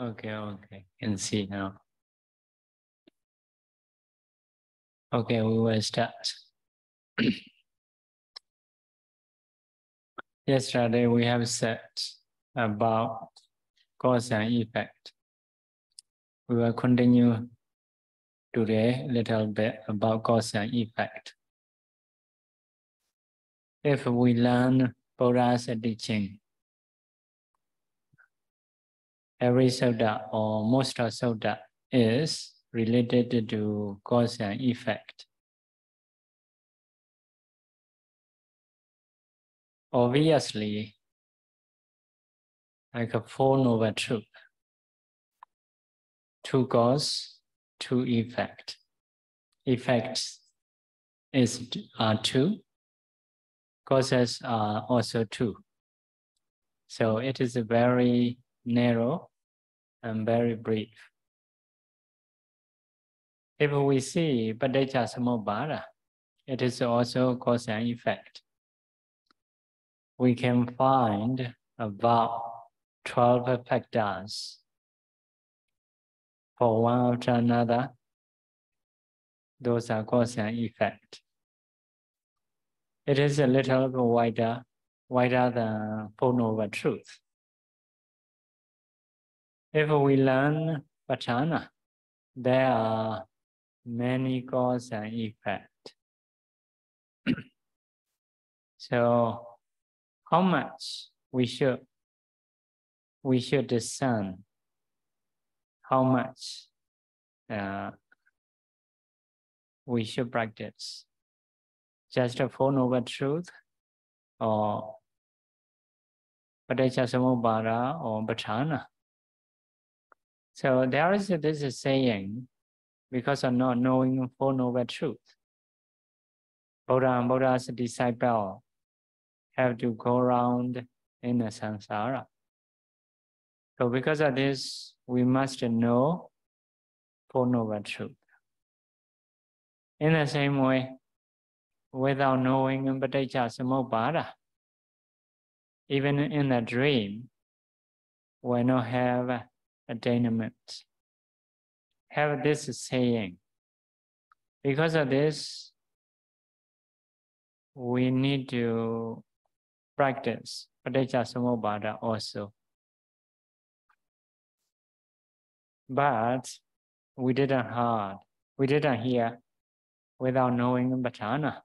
Okay, can see now. Okay, we will start. Yesterday we have said about cause and effect. We will continue today a little bit about cause and effect. If we learn Buddha's teaching, every sutta or most of sutta is related to cause and effect. Obviously, like a Four Noble Truth, two cause, two effect. Effects are two, causes are also two. So it is very narrow and very brief. If we see Paticcasamuppada, it is also cause and effect. We can find about 12 factors for one after another. Those are cause and effect. It is a little bit wider than Four Noble Truth. If we learn Patthana, there are many cause and effect. So, how much we should discern? How much we should practice? Just a Four Noble Truth, or Paticcasamuppada, or Patthana? So there is this saying, because of not knowing Four Noble Truth, Buddha and Buddha's disciple have to go around in the samsara. So because of this, we must know Four Noble Truth. In the same way, without knowing Paticcasamuppada, even in a dream, we not have attainment. Have this saying. Because of this, we need to practice Paticcasamuppada also. But we didn't hear without knowing Patthana.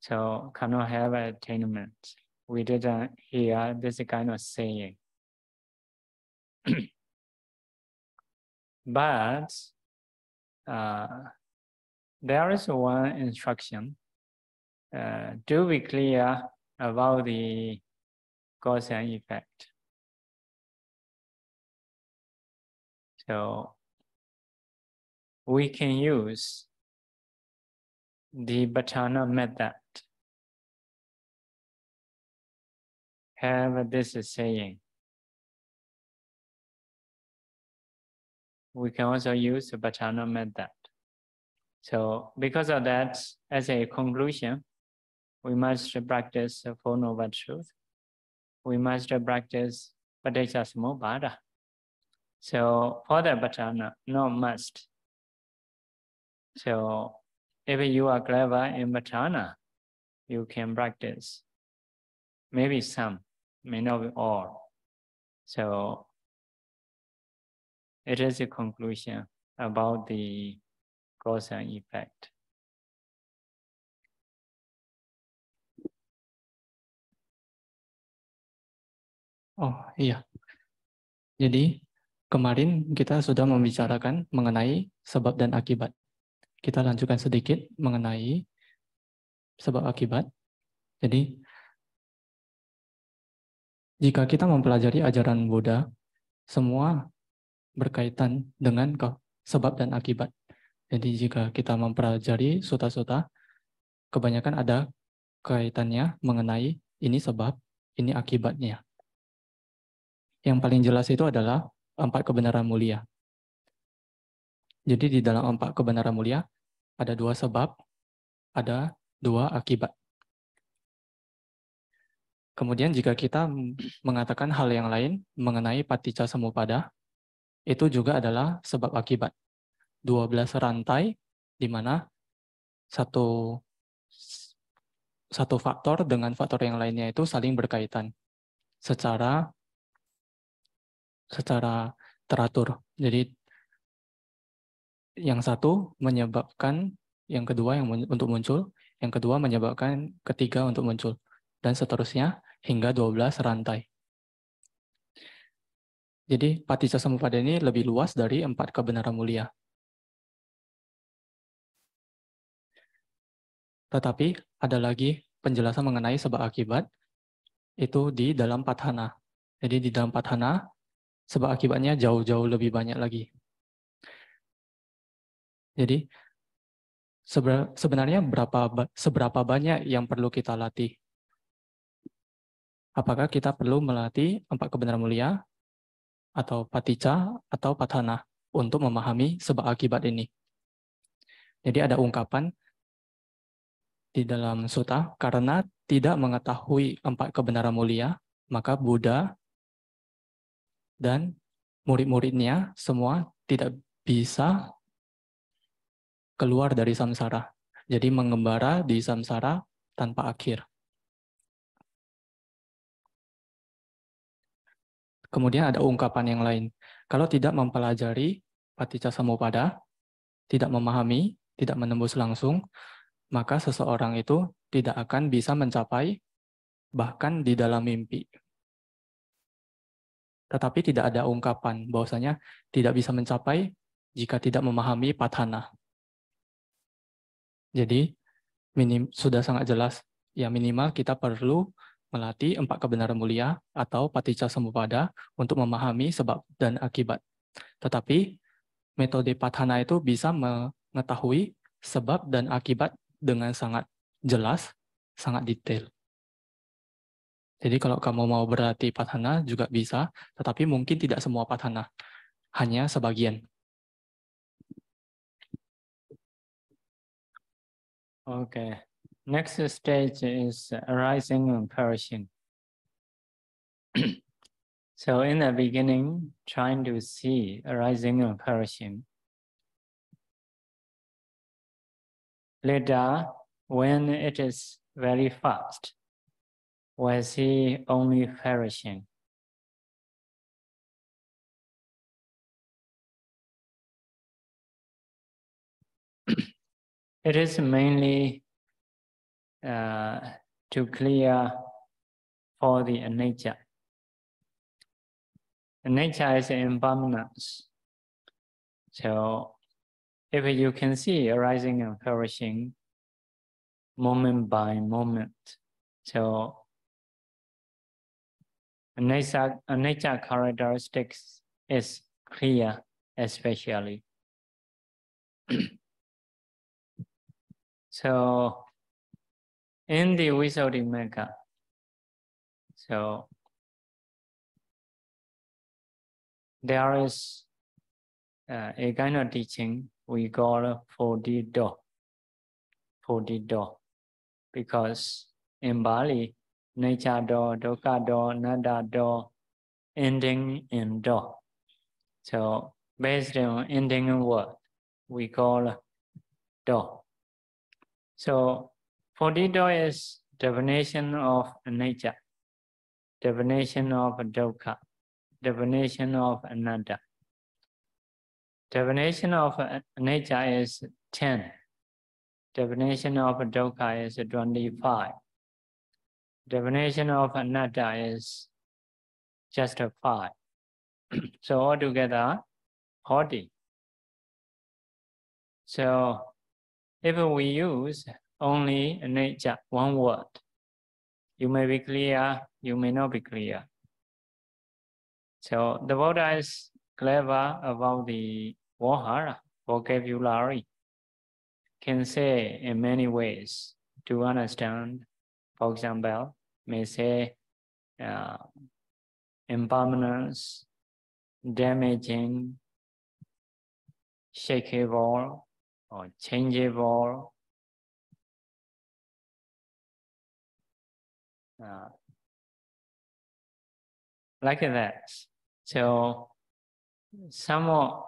So cannot have attainment. We didn't hear this kind of saying. But there is one instruction. Do be clear about the cause and effect. So we can use the Patthana method. Have this saying. We can also use the Patthana method. So because of that, as a conclusion, we must practice the Four Noble Truth. We must practice Paticcasamuppada. So for the Patthana, not must. So if you are clever in Patthana, you can practice. Maybe some, may not be all. So it is a conclusion about the cause and effect. Oh iya, jadi kemarin kita sudah membicarakan mengenai sebab dan akibat. Kita lanjutkan sedikit mengenai sebab akibat. Jadi, jika kita mempelajari ajaran Buddha, semua berkaitan dengan sebab dan akibat. Jadi jika kita mempelajari sutta-sutta, kebanyakan ada kaitannya mengenai ini sebab, ini akibatnya. Yang paling jelas itu adalah 4 kebenaran mulia. Jadi di dalam 4 kebenaran mulia, ada 2 sebab, ada 2 akibat. Kemudian jika kita mengatakan hal yang lain mengenai paticca samuppada, itu juga adalah sebab akibat. 12 rantai di mana satu faktor dengan faktor yang lainnya itu saling berkaitan secara teratur. Jadi yang satu menyebabkan yang kedua untuk muncul, yang kedua menyebabkan ketiga untuk muncul, dan seterusnya hingga 12 rantai. Jadi paticca samuppada ini lebih luas dari 4 kebenaran mulia. Tetapi ada lagi penjelasan mengenai sebab akibat, itu di dalam Padhana. Jadi di dalam Padhana, sebab akibatnya jauh-jauh lebih banyak lagi. Jadi sebenarnya seberapa banyak yang perlu kita latih? Apakah kita perlu melatih 4 kebenaran mulia, atau paticca, atau Padhana untuk memahami sebab akibat ini? Jadi ada ungkapan di dalam sutta, karena tidak mengetahui 4 kebenaran mulia, maka Buddha dan murid-muridnya semua tidak bisa keluar dari samsara. Jadi mengembara di samsara tanpa akhir. Kemudian ada ungkapan yang lain. Kalau tidak mempelajari paticca samuppada, tidak memahami, tidak menembus langsung, maka seseorang itu tidak akan bisa mencapai bahkan di dalam mimpi. Tetapi tidak ada ungkapan bahwasanya tidak bisa mencapai jika tidak memahami Padhana. Jadi sudah sangat jelas, ya minimal kita perlu melatih 4 kebenaran mulia atau paticca samuppada untuk memahami sebab dan akibat. Tetapi metode Padhana itu bisa mengetahui sebab dan akibat dengan sangat jelas, sangat detail. Jadi kalau kamu mau berlatih Padhana juga bisa, tetapi mungkin tidak semua Padhana, hanya sebagian. Okay. Next stage is arising and perishing. So in the beginning, trying to see arising and perishing. Later, when it is very fast, we see only perishing. It is mainly to clear for the anicca. Anicca is impermanence. So if you can see arising and perishing moment by moment, so anicca characteristics is clear, especially. So in the Visuddhimagga, so there is a kind of teaching we call 40 door, because in Bali, nature door, dukkha door, anatta door, ending in door. So based on ending word, we call door. So 40 door is definition of nature, definition of dukkha, definition of anatta. Definition of nature is 10. Definition of dukkha is 25. Definition of anatta is just 5. So altogether 40. So if we use only nature, one word, you may be clear, you may not be clear. So the Buddha is clever about the Vahara, vocabulary, can say in many ways to understand. For example, may say impermanence, damaging, shakeable, or changeable, like that. So some more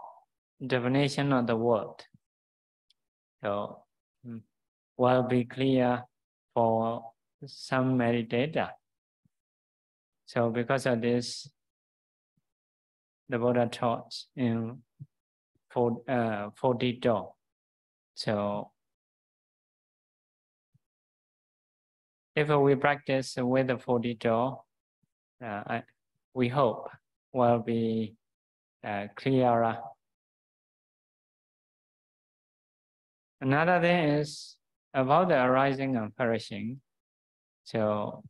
definition of the word so will be clear for some meditator. So because of this, the Buddha taught in 40 door. So if we practice with the 40 door, we hope will be clearer. Another thing is about the arising and perishing. So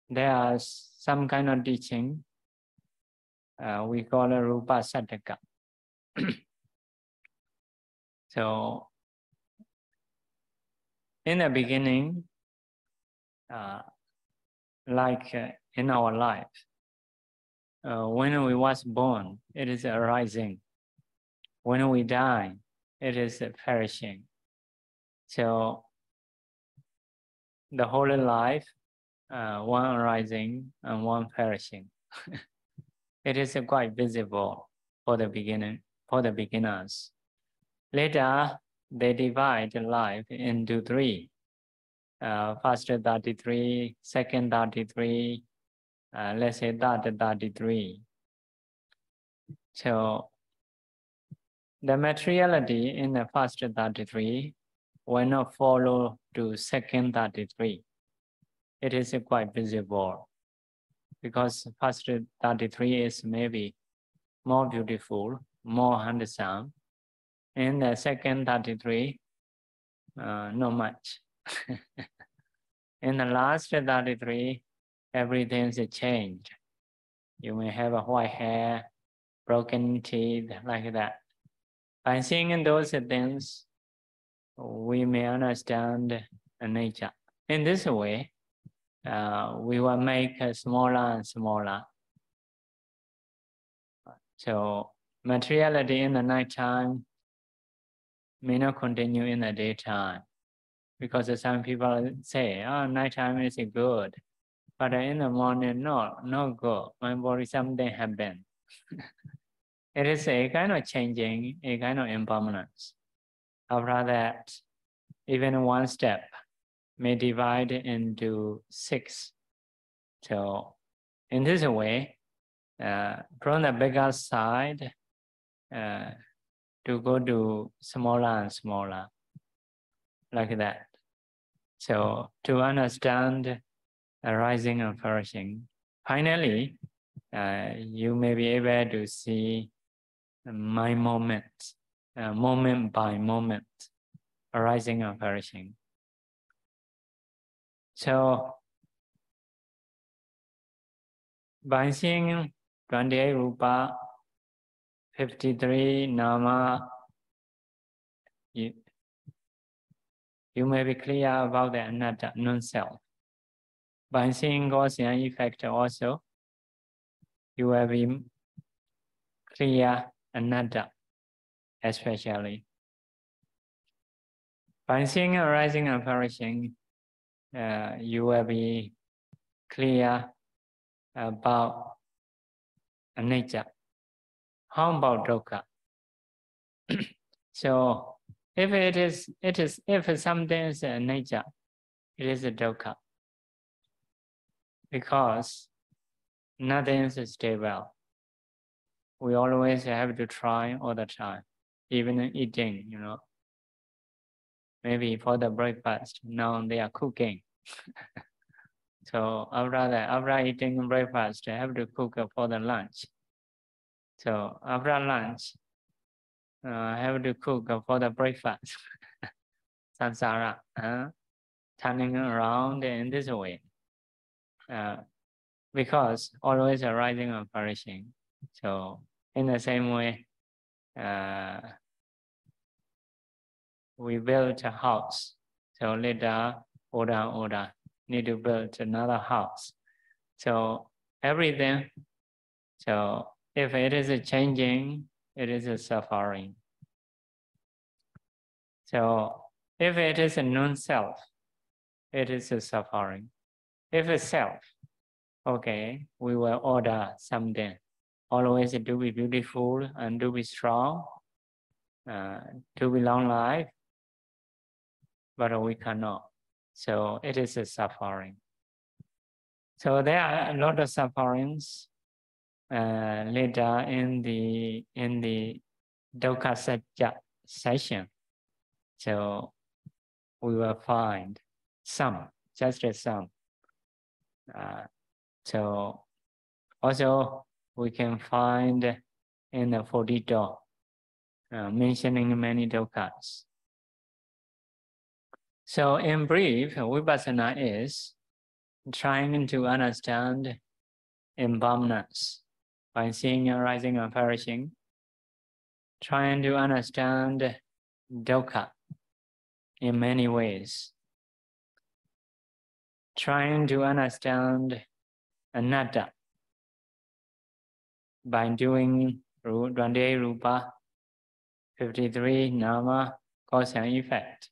there are some kind of teaching we call it Rupa Sattaka. So in the beginning, like in our life, when we was born, it is arising. When we die, it is perishing. So the whole life, one arising and one perishing. It is quite visible for the beginners. Later, they divide life into three. First 33, second 33, let's say third 33. So the materiality in the first 33 will not follow to second 33. It is quite visible because first 33 is maybe more beautiful, more handsome. In the second 33, not much. In the last 33, everything's changed. You may have a white hair, broken teeth, like that. By seeing those things, we may understand nature. In this way, we will make smaller and smaller. So materiality in the nighttime may not continue in the daytime, because some people say, oh, nighttime is good, but in the morning, no good. My body, something happened. It is a kind of changing, a kind of impermanence. After that, even one step may divide into 6. So in this way, from the bigger side to go to smaller and smaller, like that. So to understand arising and perishing, finally, you may be able to see my moment, moment by moment, arising and perishing. So by seeing 28 Rupa, 53 Nama, you may be clear about the anatta, non-self. By seeing Gaussian effect also, you will be clear anatta, especially. By seeing arising and perishing, you will be clear about nature. How about dukkha? So if something is a nature, it is a dukkha, because nothing is stable. We always have to try all the time, even eating, Maybe for the breakfast, now they are cooking. So after eating breakfast, I have to cook for the lunch. So after lunch, I have to cook for the breakfast. Samsara, turning around in this way. Because always arising and perishing. So in the same way, we built a house. So later, order, need to build another house. So everything, so if it is changing, it is a suffering. So if it is a non-self, it is a suffering. If it's self, okay, we will order something. Always do be beautiful and do be strong, to be long life, but we cannot. So it is a suffering. So there are a lot of sufferings later in the Dukkha Satya session. So we will find some, just as some. So also we can find in the 40 door mentioning many dukkhas. So in brief, vipassana is trying to understand impermanence by seeing arising and perishing, trying to understand dukkha in many ways, trying to understand anatta by doing Dvande Rupa, 53 Nama, cause and effect.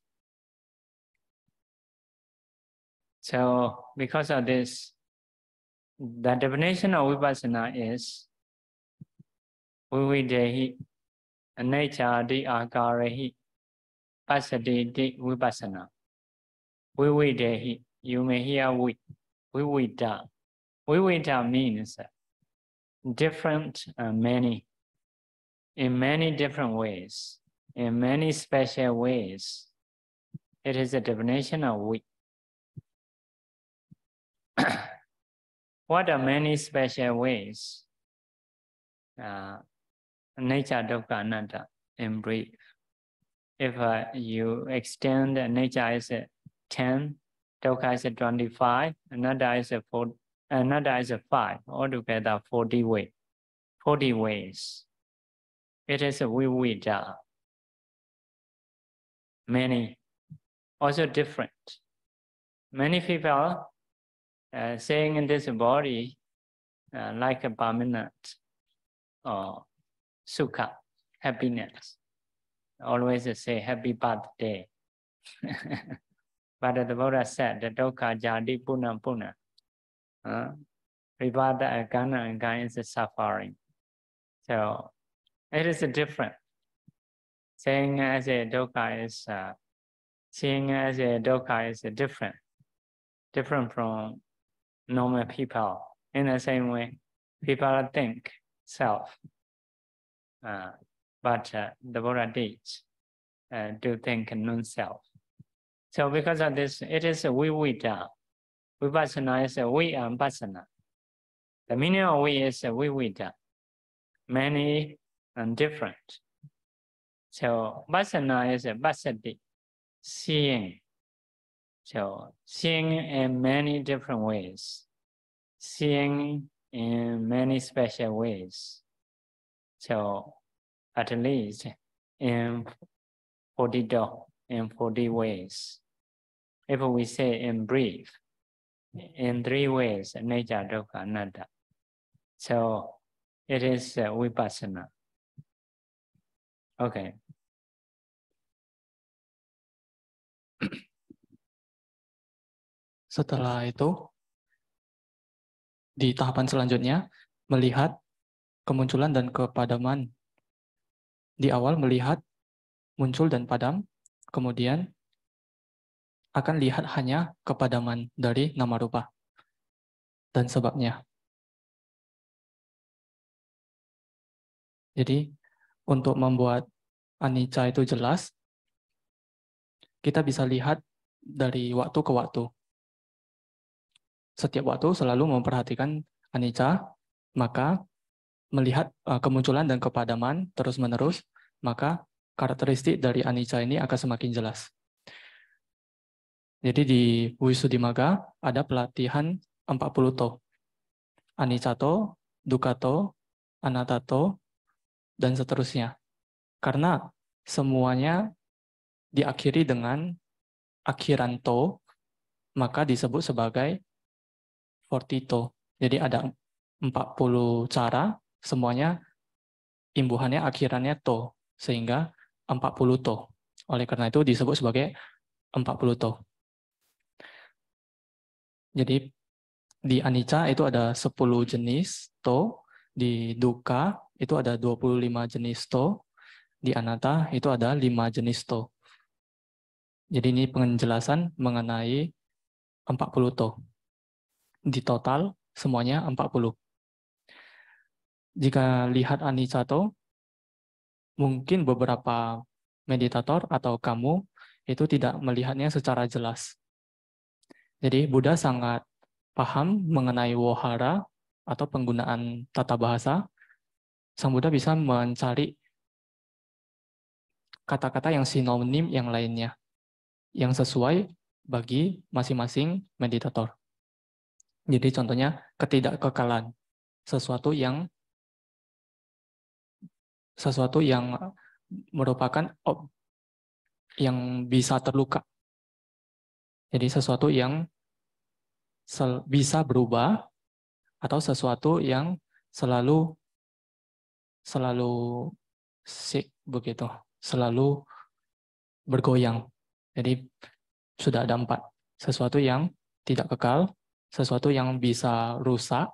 So because of this, the definition of vipassana is vividehi anicca-di akarehi passaddeti vipassana. Vividehi, you may hear vivida. Vivida means different and many, in many different ways, in many special ways. It is a definition of vi. What are many special ways? Anicca, dukkha, anatta, in brief. If you extend anicca is 10, dukkha is 25, anatta is 4, anatta is 5, altogether 40 ways. 40 ways. It is a vivida. Many, also different. Many people saying in this body like a permanent or sukha, happiness. Always say happy birthday. But the Buddha said the dukkha jati puna puna. Vivada agana agana is a suffering. So it is different. Saying as a dukkha is seeing as a dukkha is different from normal people. In the same way, people think self, but the Buddha teach to think non-self. So because of this, it is a vivida. Vipassana is a vipassana. The meaning of vi is a vivida, many and different. So passana is a passaddhi, seeing. So seeing in many different ways, seeing in many special ways. So at least in 40 ways. If we say in brief, in 3 ways, anicca, dukkha, anatta. So it is vipassana. Okay. Setelah itu, di tahapan selanjutnya, melihat kemunculan dan kepadaman. Di awal melihat muncul dan padam, kemudian akan lihat hanya kepadaman dari nama rupa dan sebabnya. Jadi, untuk membuat anicca itu jelas, kita bisa lihat dari waktu ke waktu. Setiap waktu selalu memperhatikan anicca, maka melihat kemunculan dan kepadaman terus-menerus, maka karakteristik dari anicca ini akan semakin jelas. Jadi di Wisuddhimagga ada pelatihan 40 to. Aniccato, dukkhato, anattato, dan seterusnya. Karena semuanya diakhiri dengan akhiran to, maka disebut sebagai 40 to. Jadi ada 40 cara, semuanya imbuhannya akhirannya to, sehingga 40 to. Oleh karena itu disebut sebagai 40 to. Jadi Di anicca itu ada 10 jenis to, di dukkha itu ada 25 jenis to, di anatta itu ada 5 jenis to. Jadi ini penjelasan mengenai 40 to. Di total semuanya 40. Jika lihat anicca to, mungkin beberapa meditator atau kamu itu tidak melihatnya secara jelas. Jadi Buddha sangat paham mengenai wohara atau penggunaan tata bahasa. Sang Buddha bisa mencari kata-kata yang sinonim yang lainnya, yang sesuai bagi masing-masing meditator. Jadi contohnya ketidakkekalan, sesuatu yang merupakan yang bisa terluka. Jadi sesuatu yang bisa berubah atau sesuatu yang selalu sick begitu, selalu bergoyang. Jadi sudah ada 4. Sesuatu yang tidak kekal, sesuatu yang bisa rusak,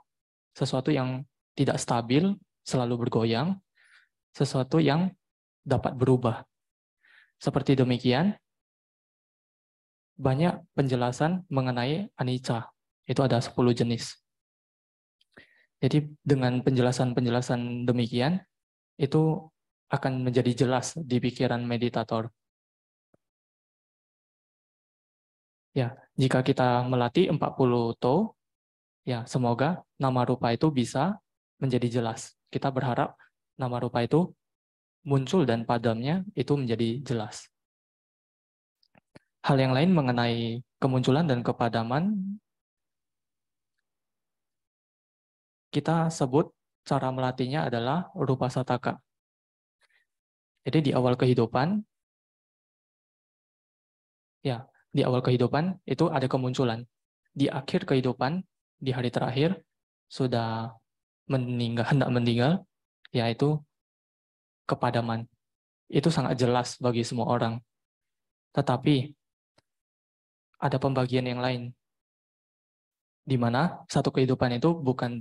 sesuatu yang tidak stabil, selalu bergoyang, sesuatu yang dapat berubah. Seperti demikian, banyak penjelasan mengenai anicca. Itu ada 10 jenis. Jadi dengan penjelasan-penjelasan demikian, itu akan menjadi jelas di pikiran meditator. Ya, jika kita melatih 40 to, ya semoga nama rupa itu bisa menjadi jelas. Kita berharap nama rupa itu muncul dan padamnya itu menjadi jelas. Hal yang lain mengenai kemunculan dan kepadaman, kita sebut cara melatihnya adalah rupa sataka. Jadi di awal kehidupan, ya, di awal kehidupan itu ada kemunculan. Di akhir kehidupan, di hari terakhir, sudah hendak meninggal, yaitu kepadaman. Itu sangat jelas bagi semua orang. Tetapi ada pembagian yang lain, di mana satu kehidupan itu bukan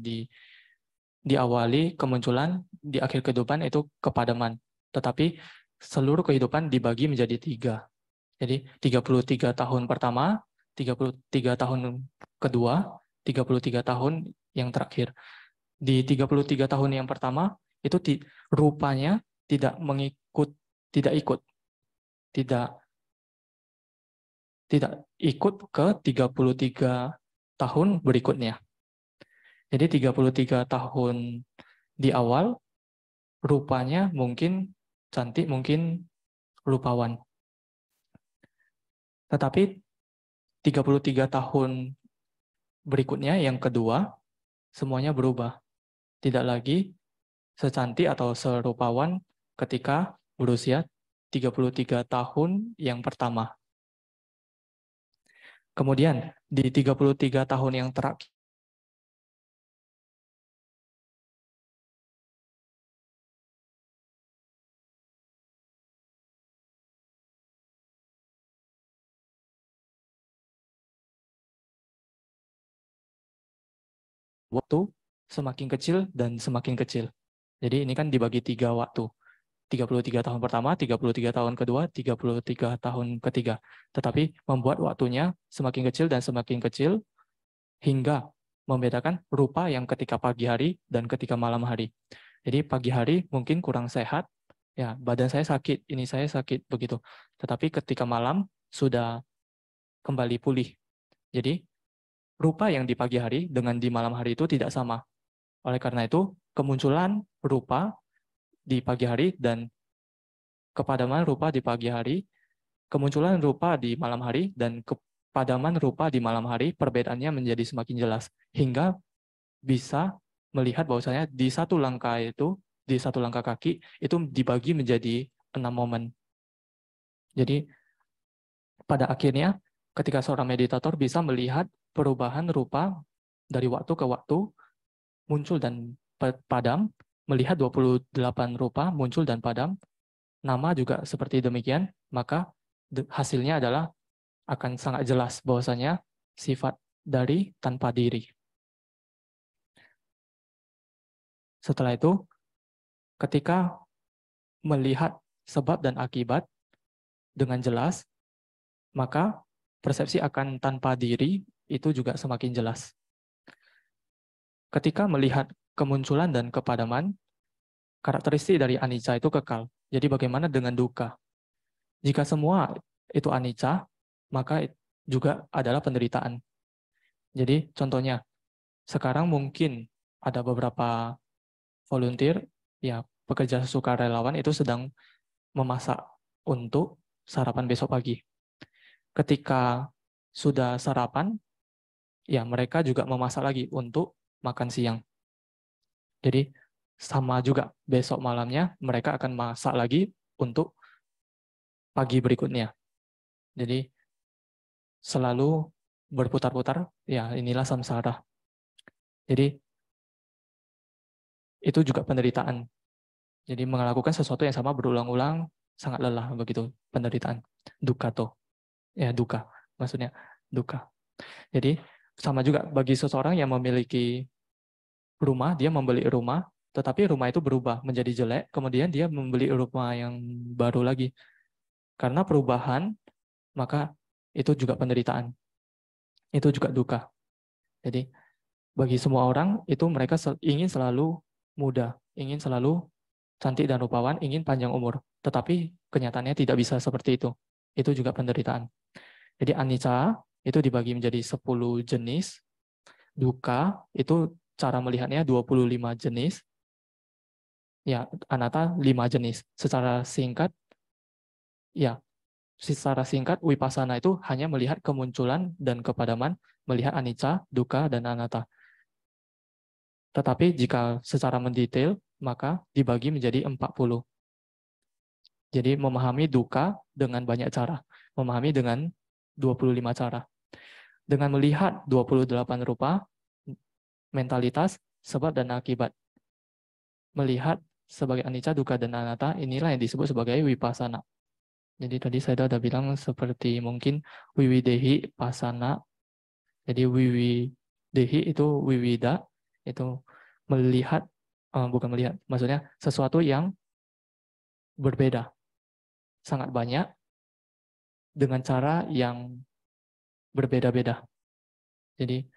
diawali kemunculan, di akhir kehidupan itu kepadaman. Tetapi seluruh kehidupan dibagi menjadi 3. Jadi 33 tahun pertama, 33 tahun kedua, 33 tahun yang terakhir. Di 33 tahun yang pertama, itu rupanya tidak ikut ke 33 tahun berikutnya. Jadi 33 tahun di awal, rupanya mungkin cantik, mungkin rupawan. Tetapi 33 tahun berikutnya, yang kedua, semuanya berubah. Tidak lagi secantik atau serupawan ketika berusia 33 tahun yang pertama. Kemudian, di 33 tahun yang terakhir, waktu semakin kecil dan semakin kecil. Jadi ini kan dibagi 3 waktu. 33 tahun pertama, 33 tahun kedua, 33 tahun ketiga. Tetapi membuat waktunya semakin kecil dan semakin kecil hingga membedakan rupa yang ketika pagi hari dan ketika malam hari. Jadi pagi hari mungkin kurang sehat, ya badan saya sakit, ini saya sakit, begitu. Tetapi ketika malam sudah kembali pulih. Jadi rupa yang di pagi hari dengan di malam hari itu tidak sama. Oleh karena itu, kemunculan rupa di pagi hari dan kepadaman rupa di pagi hari, kemunculan rupa di malam hari, dan kepadaman rupa di malam hari, perbedaannya menjadi semakin jelas. Hingga bisa melihat bahwasanya di satu langkah kaki, itu dibagi menjadi 6 momen. Jadi, pada akhirnya, ketika seorang meditator bisa melihat perubahan rupa dari waktu ke waktu, muncul dan padam, melihat 28 rupa muncul dan padam, nama juga seperti demikian, maka hasilnya adalah akan sangat jelas bahwasanya sifat dari tanpa diri. Setelah itu, ketika melihat sebab dan akibat dengan jelas, maka persepsi akan tanpa diri itu juga semakin jelas. Ketika melihat kemunculan dan kepadaman, karakteristik dari anicca itu kekal. Jadi bagaimana dengan dukkha? Jika semua itu anicca, maka juga adalah penderitaan. Jadi contohnya, sekarang mungkin ada beberapa volunteer, ya pekerja sukarelawan itu sedang memasak untuk sarapan besok pagi. Ketika sudah sarapan, ya mereka juga memasak lagi untuk makan siang. Jadi sama juga besok malamnya mereka akan masak lagi untuk pagi berikutnya. Jadi selalu berputar-putar, ya inilah samsara. Jadi itu juga penderitaan. Jadi melakukan sesuatu yang sama berulang-ulang sangat lelah, begitu penderitaan. Dukkha ya dukkha, maksudnya dukkha. Jadi sama juga bagi seseorang yang memiliki rumah, dia membeli rumah, tetapi rumah itu berubah menjadi jelek, kemudian dia membeli rumah yang baru lagi. Karena perubahan, maka itu juga penderitaan. Itu juga dukkha. Jadi bagi semua orang itu mereka ingin selalu muda, ingin selalu cantik dan rupawan, ingin panjang umur. Tetapi kenyataannya tidak bisa seperti itu. Itu juga penderitaan. Jadi anicca itu dibagi menjadi 10 jenis. Dukkha itu cara melihatnya 25 jenis. Ya, anatta 5 jenis. Secara singkat, Vipassana itu hanya melihat kemunculan dan kepadaman, melihat anicca, dukkha, dan anatta. Tetapi jika secara mendetail, maka dibagi menjadi 40. Jadi memahami dukkha dengan banyak cara. Memahami dengan 25 cara. Dengan melihat 28 rupa, mentalitas, sebab, dan akibat. Melihat sebagai anicca, dukkha, dan anatta, inilah yang disebut sebagai vipassana. Jadi tadi saya sudah bilang seperti mungkin wiwidehi, pasana. Jadi wiwidehi itu wiwida, itu melihat, bukan melihat, maksudnya sesuatu yang berbeda, sangat banyak, dengan cara yang berbeda-beda. Jadi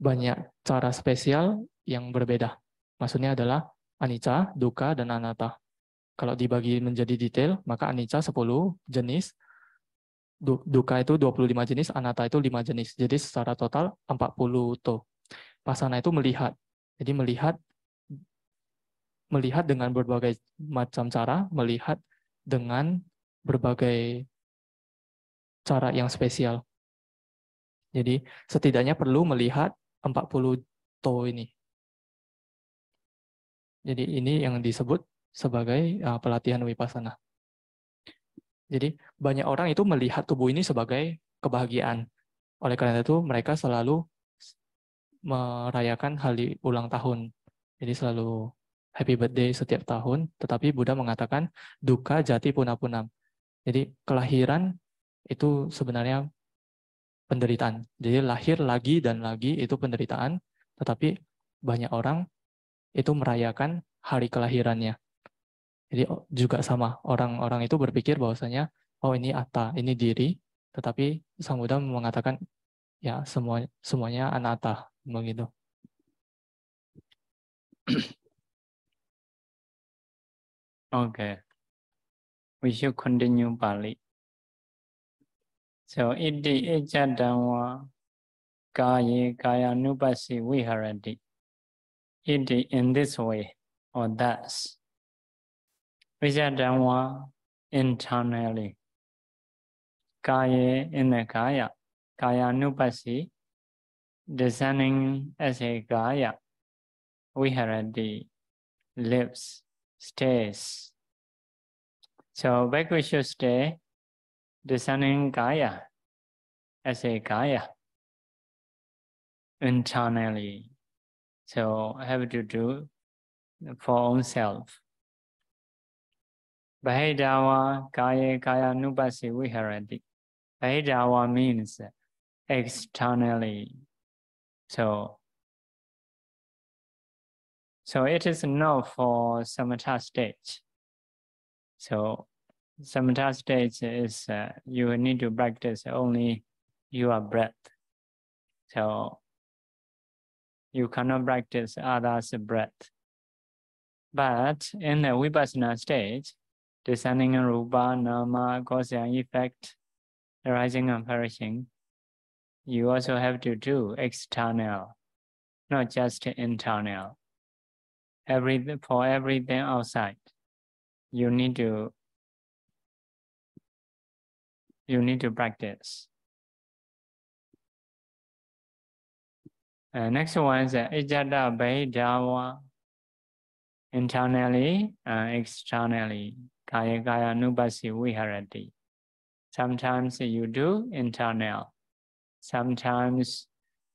banyak cara spesial yang berbeda. Maksudnya adalah anicca, dukkha, dan anatta. Kalau dibagi menjadi detail, maka anicca 10 jenis, dukkha itu 25 jenis, anatta itu 5 jenis. Jadi secara total 40 to. Pasana itu melihat. Jadi melihat dengan berbagai macam cara, melihat dengan berbagai cara yang spesial. Jadi setidaknya perlu melihat 40 to ini. Jadi ini yang disebut sebagai pelatihan vipassana. Jadi banyak orang itu melihat tubuh ini sebagai kebahagiaan. Oleh karena itu mereka selalu merayakan hari ulang tahun. Jadi selalu happy birthday setiap tahun. Tetapi Buddha mengatakan dukkha jati punapunam. Jadi kelahiran itu sebenarnya penderitaan. Jadi lahir lagi dan lagi itu penderitaan. Tetapi banyak orang itu merayakan hari kelahirannya. Jadi juga sama, orang-orang itu berpikir bahwasanya, oh ini atta, ini diri, tetapi Sang Buddha mengatakan, ya semuanya anatta, begitu. Okay, we should continue Pali. So, iti ejjadamwa kaye kayanupassi viharati. Iti in this way or thus. Ejjadamwa internally. Kaye in the kaya. Kayanupassi, descending as a kaya. Viharati, lives, stays. So, back we should stay descending kaya as a kaya internally. So have to do for own self. Bahidawa kaya kaya nupasi viharati. Bahidawa means externally. So So it is not for samatha stage. So samatha stage is you need to practice only your breath. So you cannot practice others' breath. But in the vipassana stage, discerning rupa, nama, cause and effect, arising and perishing, you also have to do external, not just internal. For everything outside, you need to practice. Next one is ijada bhedava, internally and externally. Kaya kaya nubasi viharati. Sometimes you do internal. Sometimes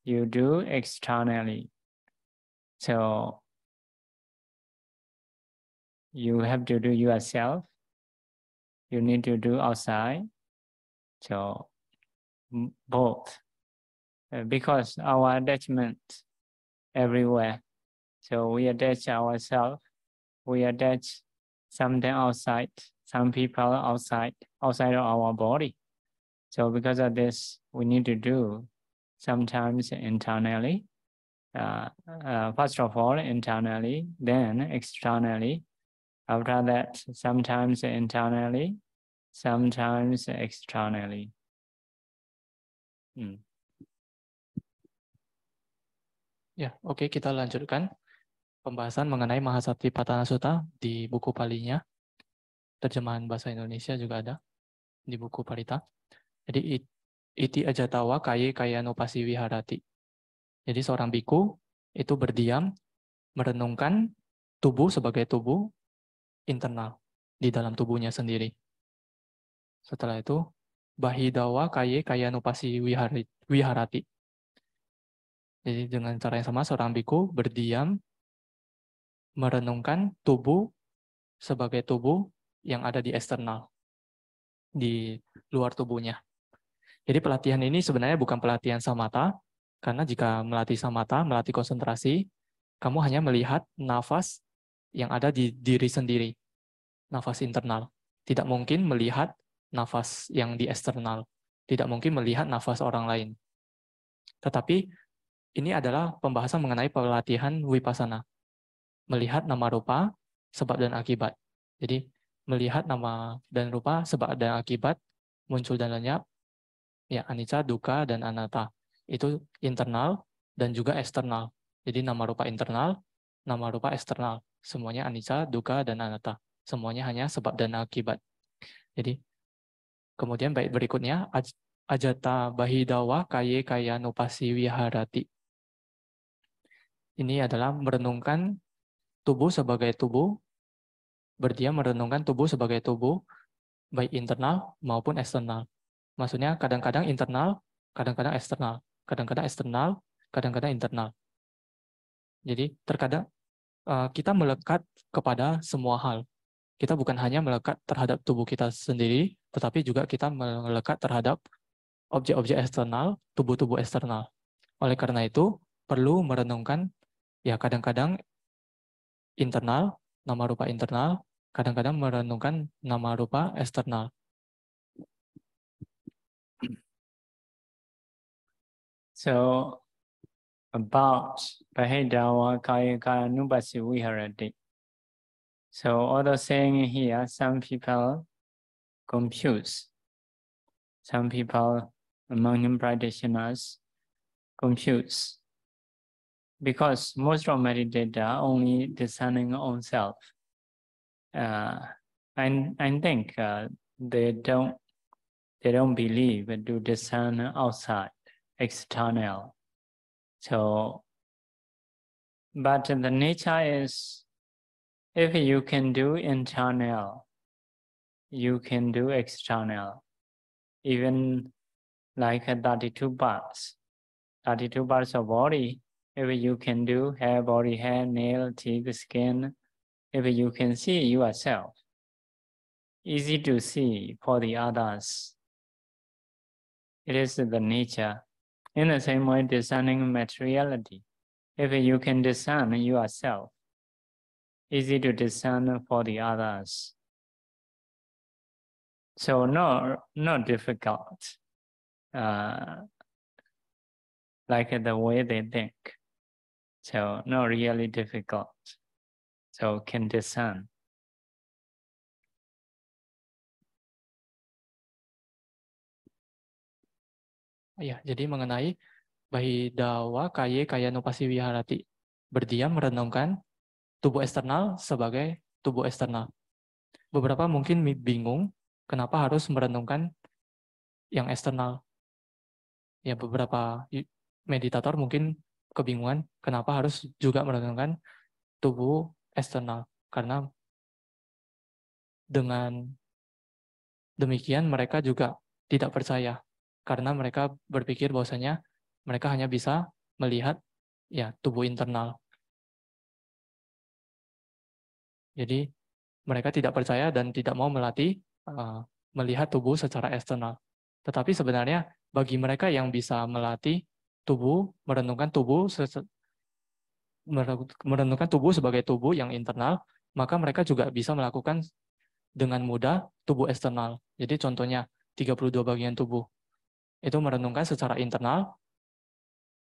you do externally. So you have to do yourself. You need to do outside. So both. Because our attachment everywhere. So we attach ourselves. We attach something outside, some people outside of our body. So because of this, we need to do sometimes internally. First of all, internally, then externally. After that, sometimes internally, sometimes externally. Ya, oke, kita lanjutkan pembahasan mengenai Mahasatipatthana Sutta di buku palinya. Terjemahan bahasa Indonesia juga ada di buku Parita. Jadi iti ajatawa kaye kayanupasi viharati. Jadi seorang biku itu berdiam merenungkan tubuh sebagai tubuh internal di dalam tubuhnya sendiri. Setelah itu bahidawa kaye kayanupasi viharati. Jadi dengan cara yang sama seorang biku berdiam merenungkan tubuh sebagai tubuh yang ada di eksternal, di luar tubuhnya. Jadi pelatihan ini sebenarnya bukan pelatihan samatha, karena jika melatih samatha, melatih konsentrasi, kamu hanya melihat nafas yang ada di diri sendiri, nafas internal. Tidak mungkin melihat nafas yang di eksternal, tidak mungkin melihat nafas orang lain. Tetapi ini adalah pembahasan mengenai pelatihan vipassana. Melihat nama rupa, sebab dan akibat. Jadi melihat nama dan rupa, sebab dan akibat, muncul dan lenyap, ya anicca, dukkha, dan anatta. Itu internal dan juga eksternal. Jadi nama rupa internal, nama rupa eksternal. Semuanya anicca, dukkha, dan anatta. Semuanya hanya sebab dan akibat. Jadi kemudian bait berikutnya, ajata bahidawa kaye kaya nupasi viharati. Ini adalah merenungkan tubuh sebagai tubuh, berdiam merenungkan tubuh sebagai tubuh, baik internal maupun eksternal. Maksudnya kadang-kadang internal, kadang-kadang eksternal, kadang-kadang eksternal, kadang-kadang internal. Jadi terkadang kita melekat kepada semua hal. Kita bukan hanya melekat terhadap tubuh kita sendiri, tetapi juga kita melekat terhadap objek-objek eksternal, tubuh-tubuh eksternal. Oleh karena itu, perlu merenungkan, ya kadang-kadang internal, nama rupa internal, kadang-kadang merenungkan nama rupa eksternal. So about Bahidawa Kaya Kaya Nubasi Viharati. So although saying here, some people confuse. Some people among practitioners confuse. Because most of meditators are only discerning own self. I think they don't believe to discern outside, external. So, but the nature is, if you can do internal, you can do external. Even like 32 parts of body, if you can do hair, body, hair, nail, teeth, skin, if you can see yourself, easy to see for the others. It is the nature. In the same way, discerning materiality. If you can discern yourself, easy to discern for the others. So not difficult, like the way they think. So not really difficult. So can discern. Ya, jadi mengenai Bahidawa Kaye Kaya Nupasi Wiharati, berdiam merenungkan tubuh eksternal sebagai tubuh eksternal. Beberapa mungkin bingung kenapa harus merenungkan yang eksternal. Ya, beberapa meditator mungkin kebingungan kenapa harus juga merenungkan tubuh eksternal. Karena dengan demikian mereka juga tidak percaya. Karena mereka berpikir bahwasanya mereka hanya bisa melihat ya tubuh internal. Jadi mereka tidak percaya dan tidak mau melatih melihat tubuh secara eksternal. Tetapi sebenarnya bagi mereka yang bisa melatih tubuh, merenungkan tubuh sebagai tubuh yang internal, maka mereka juga bisa melakukan dengan mudah tubuh eksternal. Jadi contohnya 32 bagian tubuh. Itu merenungkan secara internal,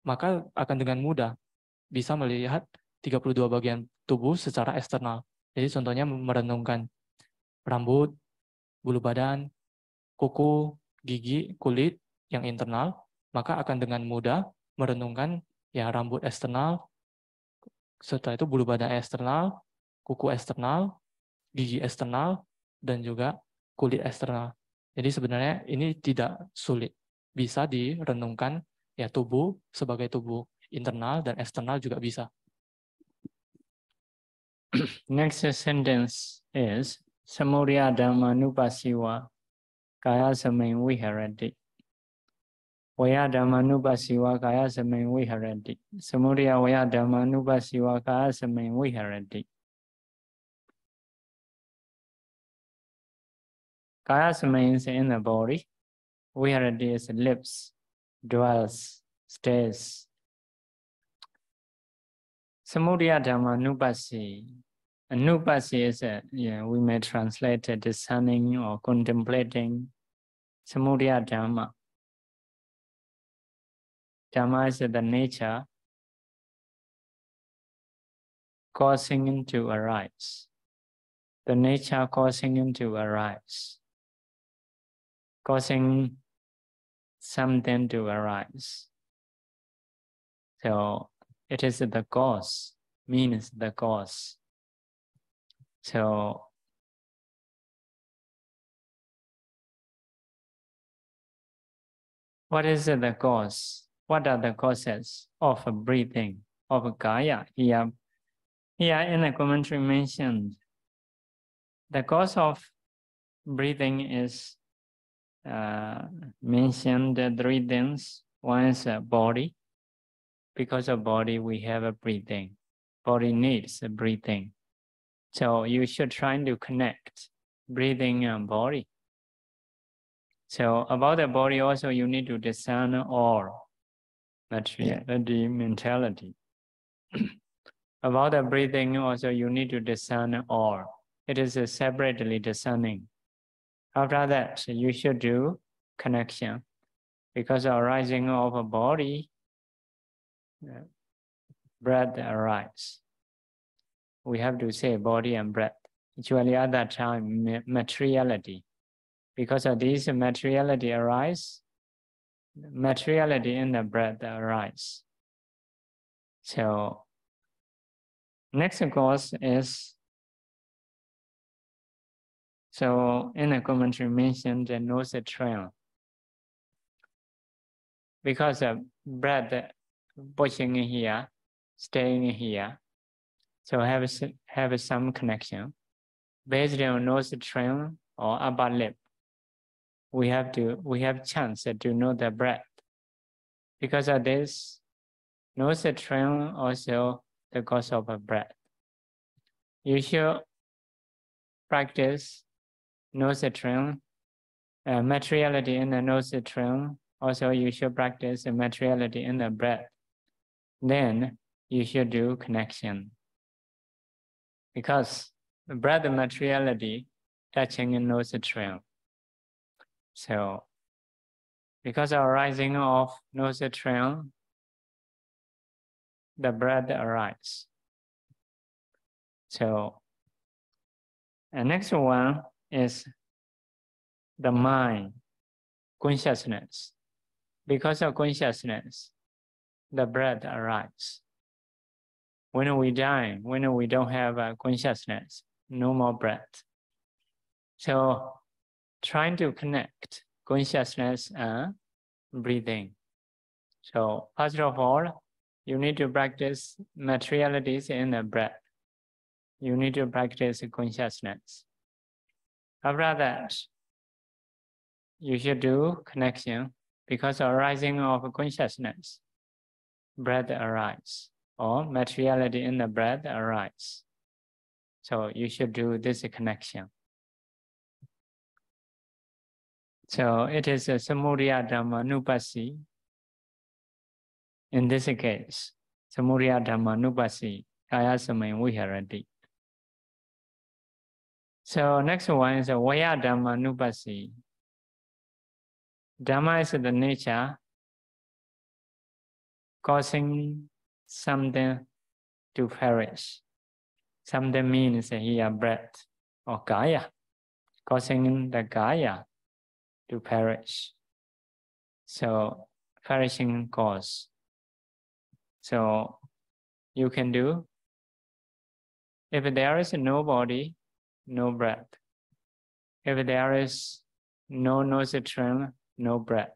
maka akan dengan mudah bisa melihat 32 bagian tubuh secara eksternal. Jadi contohnya merenungkan rambut, bulu badan, kuku, gigi, kulit yang internal, maka akan dengan mudah merenungkan ya rambut eksternal, setelah itu bulu badan eksternal, kuku eksternal, gigi eksternal, dan juga kulit eksternal. Jadi sebenarnya ini tidak sulit. Bisa direnungkan ya tubuh sebagai tubuh internal dan eksternal juga bisa. Next sentence is Samudaya Dhamma Nupasiva Kaya Samain Viharati. Vaya Dhamma Nupasiva Kaya Samain Viharati. Samudaya Vaya Dhamma Nupasiva Kaya Samain Viharati. Kaya means in the body. Viharati is lips, dwells, stays. Samudaya Dhamma Nupasi. Nupasi is we may translate it discerning or contemplating. Samudaya Dhamma. Dhamma is the nature causing him to arise. The nature causing him to arise. Causing something to arise. So it is the cause, means the cause. So what is the cause? What are the causes of breathing, of kaya? Here in the commentary mentioned, the cause of breathing is mentioned 3 things. One is body. Because of body, we have a breathing. Body needs a breathing. So you should try to connect breathing and body. So about the body also, you need to discern all materiality, mentality. About the breathing also, you need to discern all. It is separately discerning. After that, you should do connection. Because arising of a body, breath arises. We have to say body and breath. Actually, at that time, materiality. Because of this materiality arise, materiality in the breath arise. So, next cause is, so in the commentary mentioned the nose trail. Because of breath pushing in here, staying in here, so have some connection. Based on nose trail or upper lip, we have chance to know the breath. Because of this, nose trail also the cause of a breath. You should practice nose trail, materiality in the nose trail. Also, you should practice the materiality in the breath. Then you should do connection. because the breath materiality touching in nose trail. So because of arising of nose trail, the breath arises. So the next one is the mind, consciousness. Because of consciousness, the breath arises. When we die, when we don't have a consciousness, no more breath. So trying to connect consciousness and breathing. So first of all, you need to practice materialities in the breath. You need to practice consciousness. After that, you should do connection because arising of consciousness, breath arises, or materiality in the breath arises. So you should do this connection. So it is a Samudaya Dhamma Nupasi. In this case, Samudaya Dhamma Nupasi, Kaya Samaya Viharati. So next one is a Vaya Dhamma Nupasi. Dhamma is the nature causing something to perish. Something means here breath or kaya, causing the kaya to perish. So perishing cause. So you can do, if there is no body, no breath. If there is no nostril, no breath.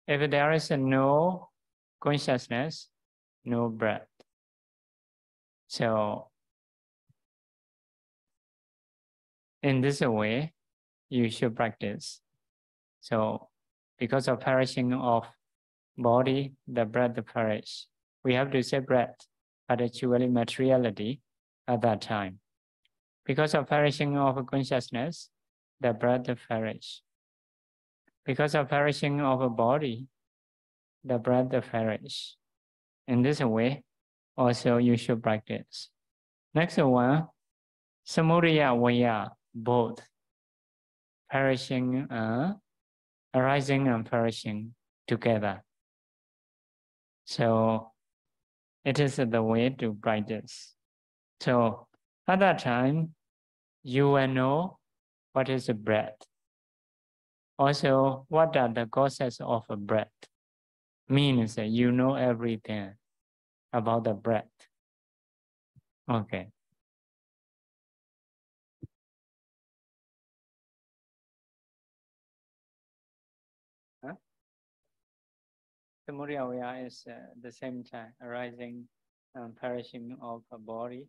If there is no consciousness, no breath. So in this way, you should practice. So because of perishing of body, the breath perish. We have to say breath, but actually materiality at that time. Because of perishing of consciousness, the breath perish. Because of perishing of a body, the breath perish. In this way, also you should practice. Next one, Samudaya Vaya, both. Perishing, arising and perishing together. So it is the way to practice. So at that time, you will know what is the breath. Also, what are the causes of a breath? Means that you know everything about the breath. Okay. Huh? Samudaya Vaya is the same time arising and perishing of a body.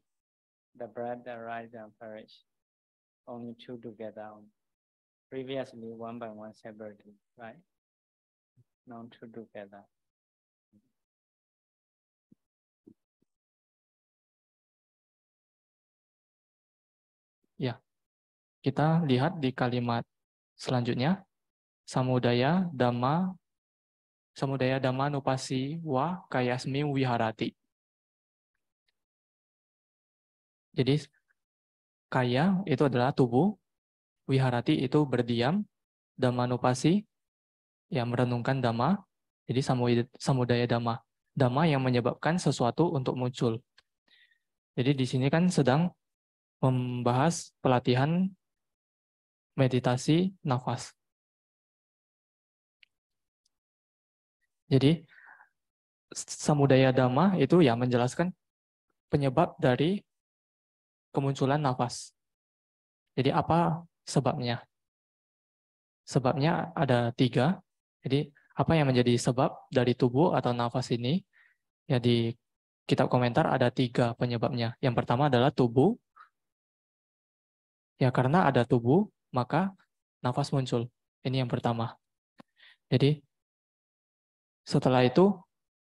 The breath arise and perish. Only two together. Previously, one by one separately, right? Now two together. Ya, kita lihat di kalimat selanjutnya, Samudaya Dhamma Nupasi wa Kayasmi Viharati. Jadi kaya itu adalah tubuh, Viharati itu berdiam, Dhamma Nupasi yang merenungkan Dhamma, jadi Samudaya Dhamma. Dhamma yang menyebabkan sesuatu untuk muncul. Jadi di sini kan sedang membahas pelatihan meditasi nafas. Jadi Samudaya Dhamma itu ya menjelaskan penyebab dari kemunculan nafas. Jadi apa sebabnya? Sebabnya ada 3. Jadi apa yang menjadi sebab dari tubuh atau nafas ini? Ya di kitab komentar ada 3 penyebabnya. Yang pertama adalah tubuh. Ya karena ada tubuh, maka nafas muncul. Ini yang pertama. Jadi setelah itu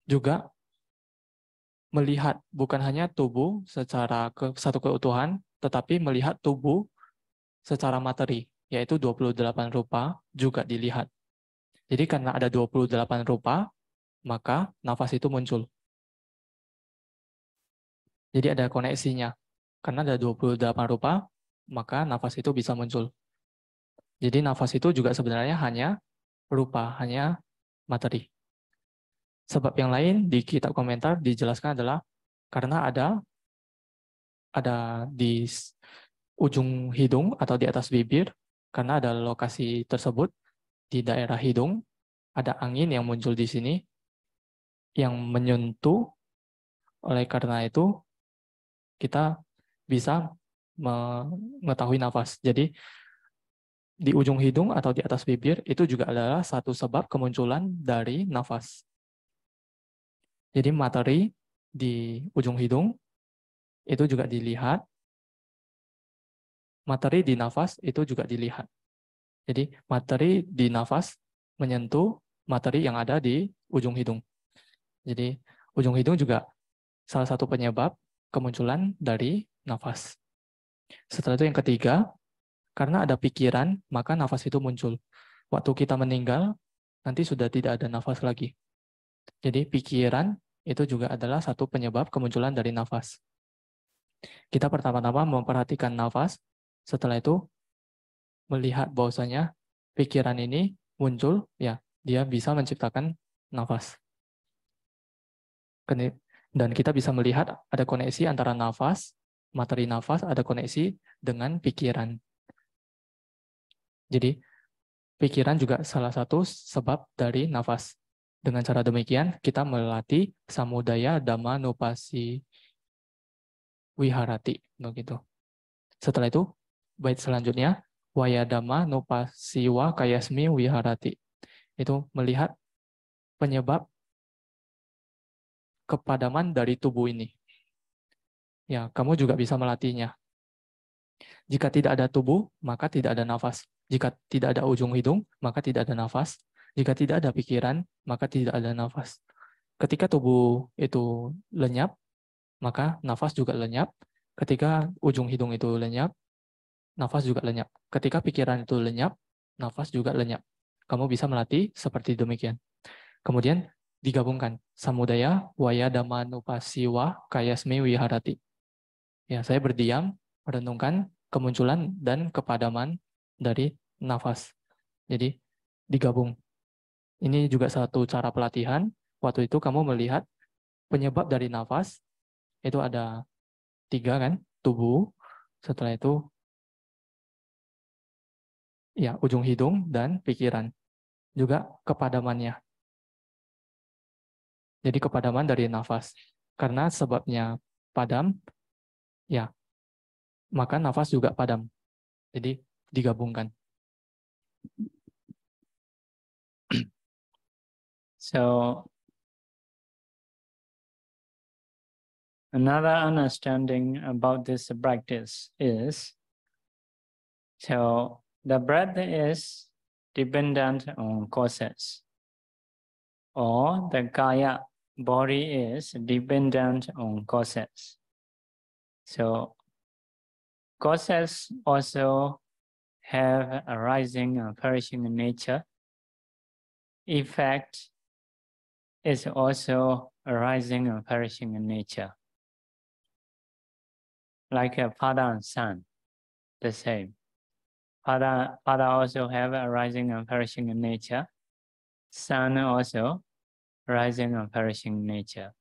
juga melihat bukan hanya tubuh secara satu keutuhan, tetapi melihat tubuh secara materi, yaitu 28 rupa juga dilihat. Jadi karena ada 28 rupa, maka nafas itu muncul. Jadi ada koneksinya. Karena ada 28 rupa, maka nafas itu bisa muncul. Jadi nafas itu juga sebenarnya hanya rupa, hanya materi. Sebab yang lain di kitab komentar dijelaskan adalah karena ada di ujung hidung atau di atas bibir, karena ada lokasi tersebut di daerah hidung, ada angin yang muncul di sini yang menyentuh. Oleh karena itu kita bisa mengetahui nafas. Jadi di ujung hidung atau di atas bibir itu juga adalah satu sebab kemunculan dari nafas. Jadi materi di ujung hidung itu juga dilihat, materi di nafas itu juga dilihat. Jadi materi di nafas menyentuh materi yang ada di ujung hidung. Jadi ujung hidung juga salah satu penyebab kemunculan dari nafas. Setelah itu yang ketiga, karena ada pikiran, maka nafas itu muncul. Waktu kita meninggal, nanti sudah tidak ada nafas lagi. Jadi pikiran itu juga adalah satu penyebab kemunculan dari nafas. Kita pertama-tama memperhatikan nafas, setelah itu melihat bahwasanya pikiran ini muncul, ya dia bisa menciptakan nafas. Dan kita bisa melihat ada koneksi antara nafas, materi nafas, ada koneksi dengan pikiran. Jadi pikiran juga salah satu sebab dari nafas. Dengan cara demikian, kita melatih samudaya dhamma nupasi wiharati. Begitu. Setelah itu, bait selanjutnya, wayadama nupasiwa kayasmi wiharati. Itu melihat penyebab kepadaman dari tubuh ini. Ya, kamu juga bisa melatihnya. Jika tidak ada tubuh, maka tidak ada nafas. Jika tidak ada ujung hidung, maka tidak ada nafas. Jika tidak ada pikiran, maka tidak ada nafas. Ketika tubuh itu lenyap, maka nafas juga lenyap. Ketika ujung hidung itu lenyap, nafas juga lenyap. Ketika pikiran itu lenyap, nafas juga lenyap. Kamu bisa melatih seperti demikian. Kemudian digabungkan samudaya waya damanupasiwa kayasmi wiharati. Ya, saya berdiam, merenungkan kemunculan dan kepadaman dari nafas. Jadi digabung. Ini juga satu cara pelatihan. Waktu itu kamu melihat penyebab dari nafas itu ada 3 kan, tubuh. Setelah itu ya ujung hidung dan pikiran. Juga kepadamannya. Jadi kepadaman dari nafas. Karena sebabnya padam, ya maka nafas juga padam. Jadi digabungkan. So another understanding about this practice is, so the breath is dependent on causes, or the kaya body is dependent on causes. So causes also have a rising and perishing nature. Effect is also arising and perishing in nature. Like a father and son, the same. Father also have a rising and perishing in nature. Son also rising and perishing nature.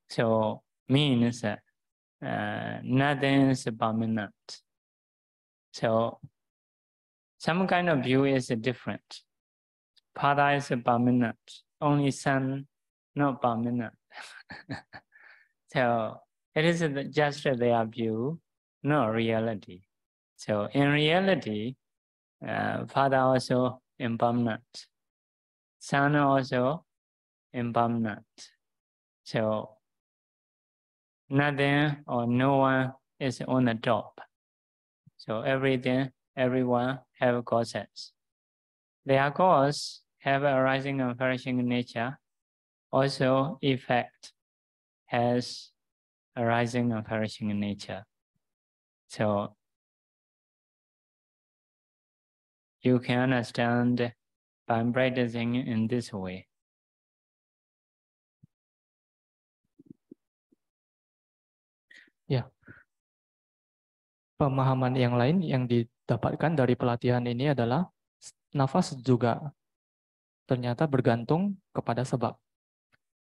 So means nothing is permanent. So some kind of view is different. Father is permanent. Only son not permanent. So it is just their view, not reality. So in reality, father also impermanent, son also impermanent. So nothing or no one is on the top. So everything, everyone have causes. Their cause have a rising and perishing nature. Also effect has a rising and perishing nature. So you can understand by practicing in this way. Ya, pemahaman yang lain yang didapatkan dari pelatihan ini adalah nafas juga ternyata bergantung kepada sebab.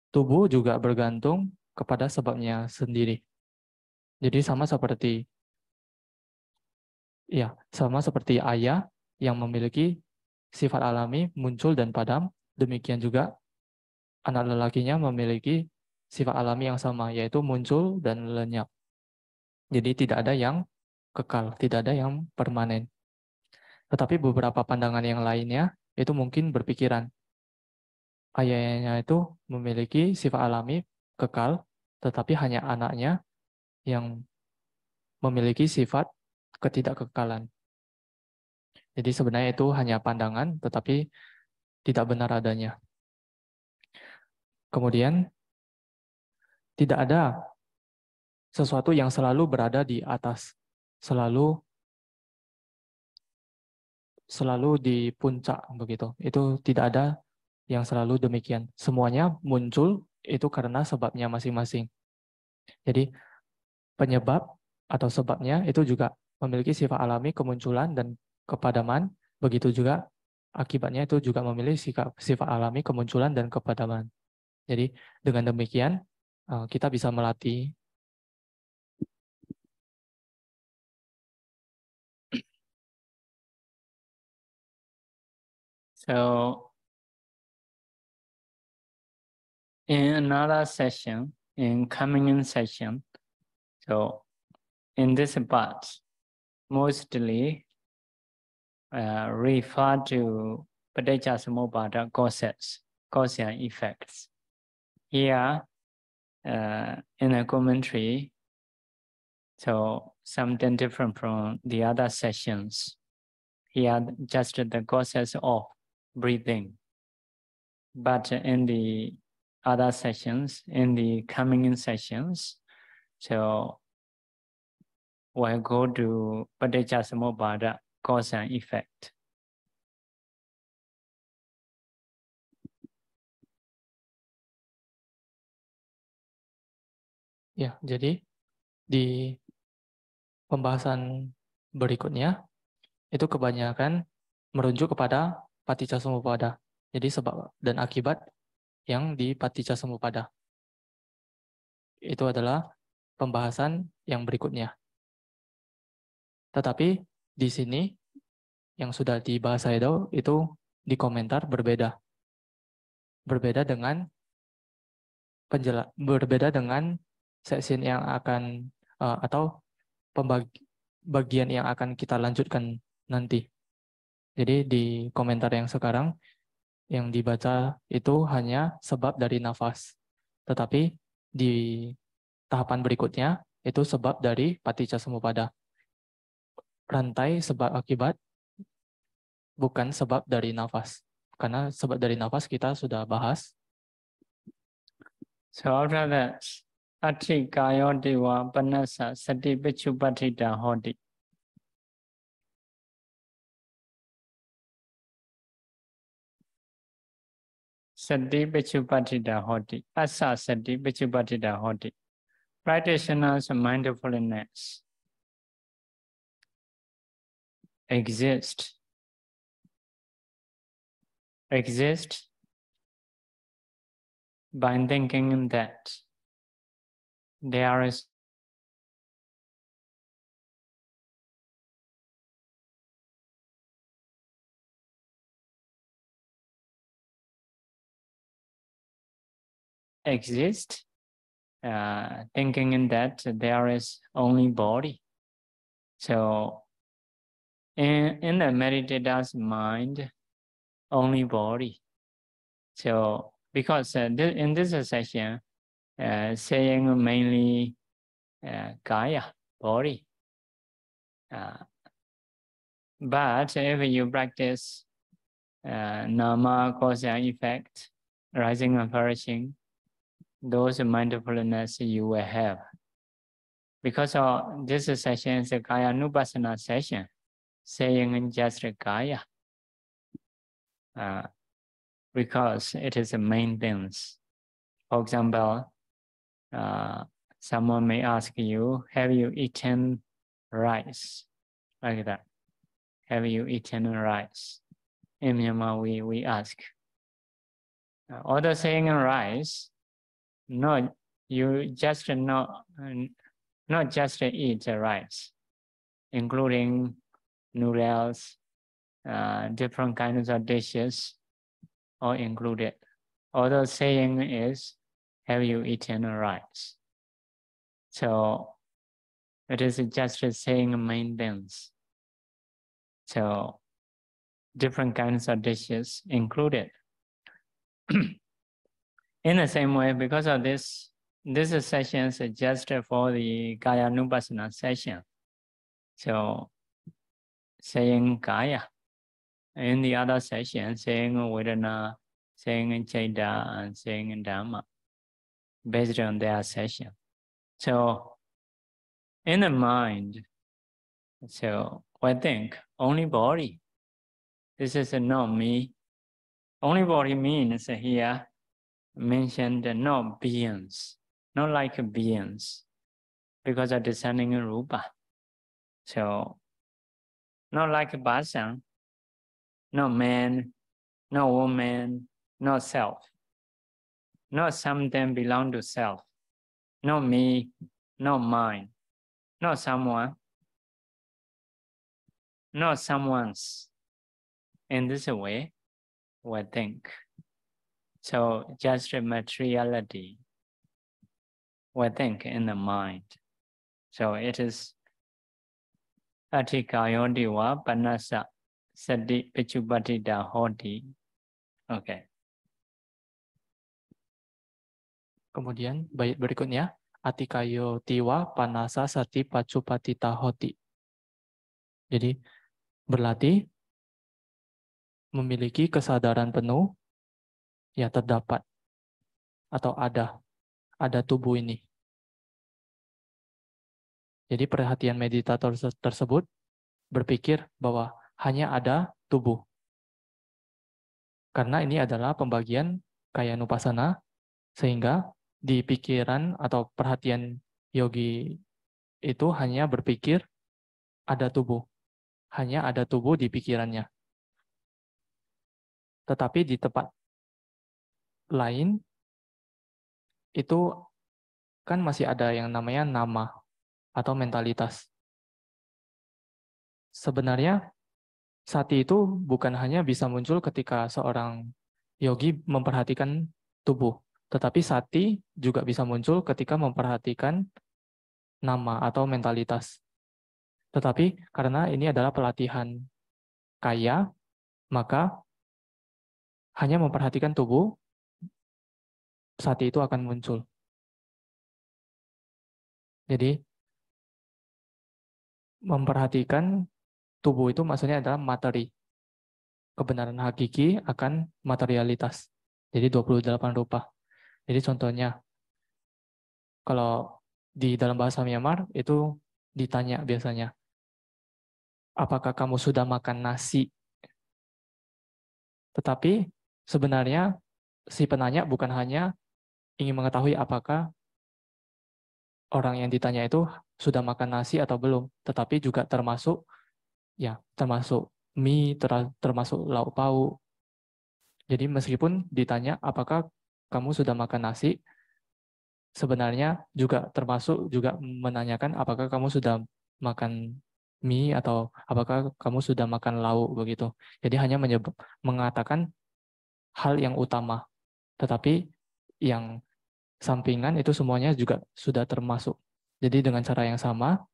Tubuh juga bergantung kepada sebabnya sendiri. Jadi sama seperti ayah yang memiliki sifat alami muncul dan padam, demikian juga anak lelakinya memiliki sifat alami yang sama, yaitu muncul dan lenyap. Jadi tidak ada yang kekal, tidak ada yang permanen. Tetapi beberapa pandangan yang lainnya itu mungkin berpikiran, ayahnya itu memiliki sifat alami kekal, tetapi hanya anaknya yang memiliki sifat ketidakkekalan. Jadi sebenarnya itu hanya pandangan, tetapi tidak benar adanya. Kemudian, tidak ada sesuatu yang selalu berada di atas, selalu di puncak begitu. Itu tidak ada yang selalu demikian. Semuanya muncul itu karena sebabnya masing-masing. Jadi penyebab atau sebabnya itu juga memiliki sifat alami kemunculan dan kepadaman. Begitu juga akibatnya itu juga memiliki sifat alami kemunculan dan kepadaman. Jadi dengan demikian kita bisa melatih. So in another session, in coming session, so in this part, mostly refer to Paticcasamuppada causes, cause and effects. Here, in a commentary, so something different from the other sessions. Here, just the causes of breathing. But in the other sessions, in the coming sessions, so we'll go to Paticcasamuppada, cause and effect. Ya, jadi di pembahasan berikutnya itu kebanyakan merujuk kepada Paticcasamuppada. Jadi sebab dan akibat yang di Paticcasamuppada. Itu adalah pembahasan yang berikutnya. Tetapi di sini yang sudah dibahas Sayadaw itu di komentar berbeda. Berbeda dengan session yang akan atau bagian yang akan kita lanjutkan nanti. Jadi di komentar yang sekarang yang dibaca itu hanya sebab dari nafas. Tetapi di tahapan berikutnya itu sebab dari Paticcasamuppada. Rantai sebab akibat bukan sebab dari nafas. Karena sebab dari nafas kita sudah bahas. So after that, Ati Kayo Dewa Panasa Sati Pichupatita Hoti. Sati Pichupatita Hoti. Asa Sati Pichupatita Hoti. Practitioners' mindfulness exist by thinking that there is thinking that there is only body. So in the meditator's mind, only body. So because in this session, saying mainly kaya, body. But if you practice nama, cause and effect, rising and perishing, those mindfulness you will have. Because this session is a Kaya Nupassana session, saying just Kaya. Because it is the main things. For example, Someone may ask you, have you eaten rice? Like that. Have you eaten rice? In Myanmar, we ask. Although saying rice, no, you just not just eat rice, including noodles, different kinds of dishes, all included. Although saying is, have you eaten rice? So it is just saying main things. So different kinds of dishes included. In the same way, because of this session is just for the Kaya Nupassana session. So saying Kaya. In the other session, saying Vedana, saying Chaita, and saying Dhamma, based on their session. So in the mind, so I think only body. This is not me. Only body means here mentioned not beings, not like beings, because of descending rupa. So not like Basang, not man, not woman, not self. Not something belong to self. Not me, not mine, not someone, not someone's. In this way, we think. So just a materiality, we think in the mind. So it is Atikayodiwa Panasa Sati Pichupatita Hoti. Okay. Kemudian bait berikutnya, Atikayo tiwa panasa sati pacupatita hoti. Jadi berlatih memiliki kesadaran penuh ya terdapat atau ada tubuh ini. Jadi perhatian meditator tersebut berpikir bahwa hanya ada tubuh. Karena ini adalah pembagian kaya nupasana, sehingga di pikiran atau perhatian yogi itu hanya berpikir ada tubuh. Hanya ada tubuh di pikirannya. Tetapi di tempat lain, itu kan masih ada yang namanya nama atau mentalitas. Sebenarnya, sati itu bukan hanya bisa muncul ketika seorang yogi memperhatikan tubuh, tetapi sati juga bisa muncul ketika memperhatikan nama atau mentalitas. Tetapi karena ini adalah pelatihan kaya, maka hanya memperhatikan tubuh, sati itu akan muncul. Jadi, memperhatikan tubuh itu maksudnya adalah materi. Kebenaran hakiki akan materialitas. Jadi 28 rupa. Jadi contohnya, kalau di dalam bahasa Myanmar itu ditanya biasanya, apakah kamu sudah makan nasi? Tetapi sebenarnya si penanya bukan hanya ingin mengetahui apakah orang yang ditanya itu sudah makan nasi atau belum, tetapi juga termasuk mie, termasuk lauk pauk. Jadi meskipun ditanya apakah kamu sudah makan nasi, sebenarnya juga termasuk juga menanyakan apakah kamu sudah makan mie atau apakah kamu sudah makan lauk begitu. Jadi hanya mengatakan hal yang utama, tetapi yang sampingan itu semuanya juga sudah termasuk. Jadi dengan cara yang sama,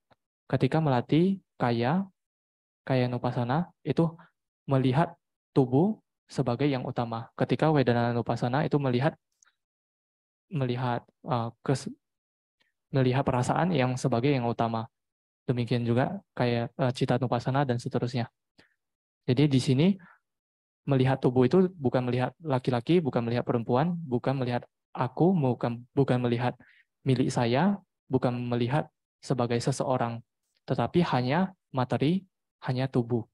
ketika melatih kaya nupasana itu melihat tubuh sebagai yang utama. Ketika Vedana nupasana itu melihat perasaan yang sebagai yang utama. Demikian juga kayak cita nupasana dan seterusnya. Jadi di sini melihat tubuh itu bukan melihat laki-laki, bukan melihat perempuan, bukan melihat aku, bukan melihat milik saya, bukan melihat sebagai seseorang, tetapi hanya materi, hanya tubuh.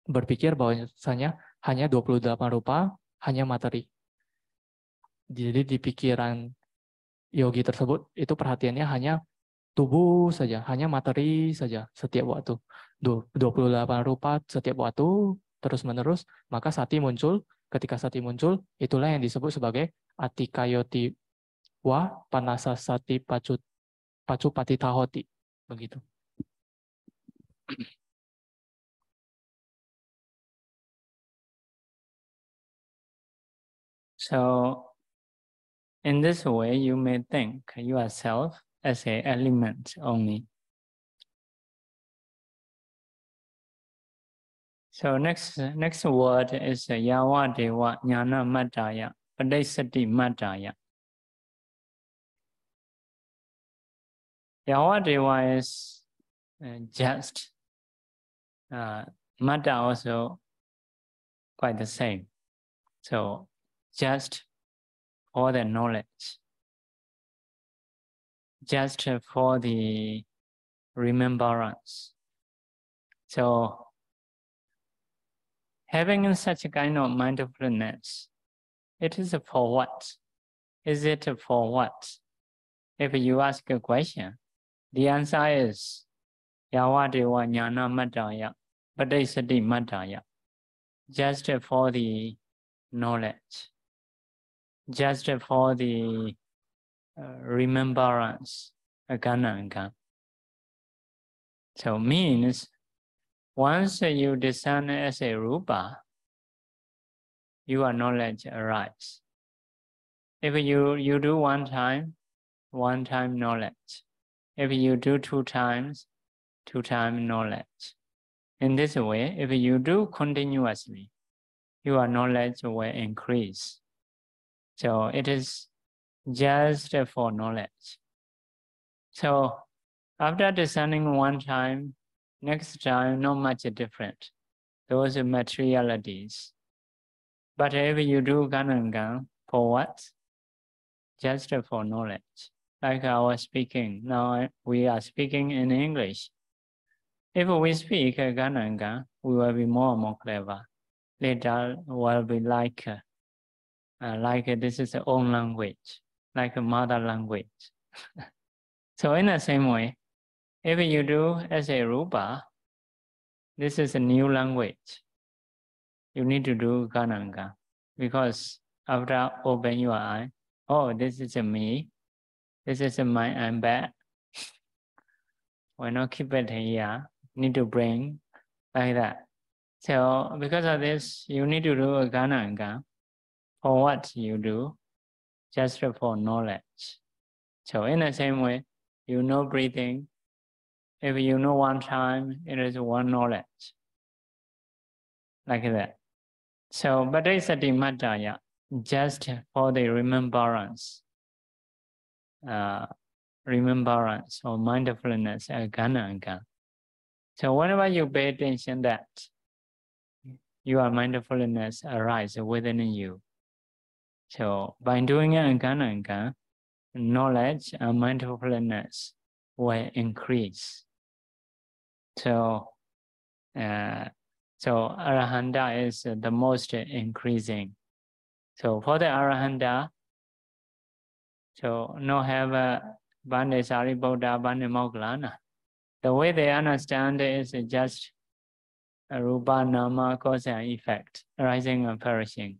Berpikir bahwasanya hanya 28 rupa, hanya materi. Jadi di pikiran yogi tersebut itu perhatiannya hanya tubuh saja, hanya materi saja setiap waktu. 28 rupa setiap waktu terus-menerus, maka sati muncul. Ketika sati muncul, itulah yang disebut sebagai atikayoti wa panasa sati pacu patitahoti. Begitu. So, in this way, you may think yourself as an element only. So next word is Yawa Deva Jnana Madaya, Padesati Madaya. Yawa Deva is just. Madda also quite the same. So just for the knowledge, just for the remembrance. So having such a kind of mindfulness, it is for what? Is it for what? If you ask a question, the answer is Yawadeva Jnana Madaya, Padesati Madaya. Just for the knowledge, just for the remembrance, agana. So means once you discern as a rupa, your knowledge arises. If you do one time knowledge. If you do two times knowledge. In this way, if you do continuously, your knowledge will increase. So it is just for knowledge. So after discerning one time, next time not much different. Those are materialities. But if you do Ganangan, for what? Just for knowledge. Like our speaking. Now we are speaking in English. If we speak Ganangan, we will be more and more clever. Later will be like this is the own language, like a mother language. So in the same way, if you do as a rupa, this is a new language. You need to do Gananga, because after open your eye, oh, this is a me, this is a my I'm bad. Why not keep it here? Need to bring like that. So because of this, you need to do a Gananga for what you do, just for knowledge. So in the same way, you know breathing. If you know one time, it is one knowledge. Like that. So Padesati Madaya, just for the remembrance or mindfulness, Gananga. So whenever you pay attention that your mindfulness arises within you. So by doing Gananga, knowledge and mindfulness will increase. So Arahanta is the most increasing. So for the Arahanta, so no have Bande Sariputta, Bande Moggallana. The way they understand is just a rupa, nama, cause and effect, rising and perishing.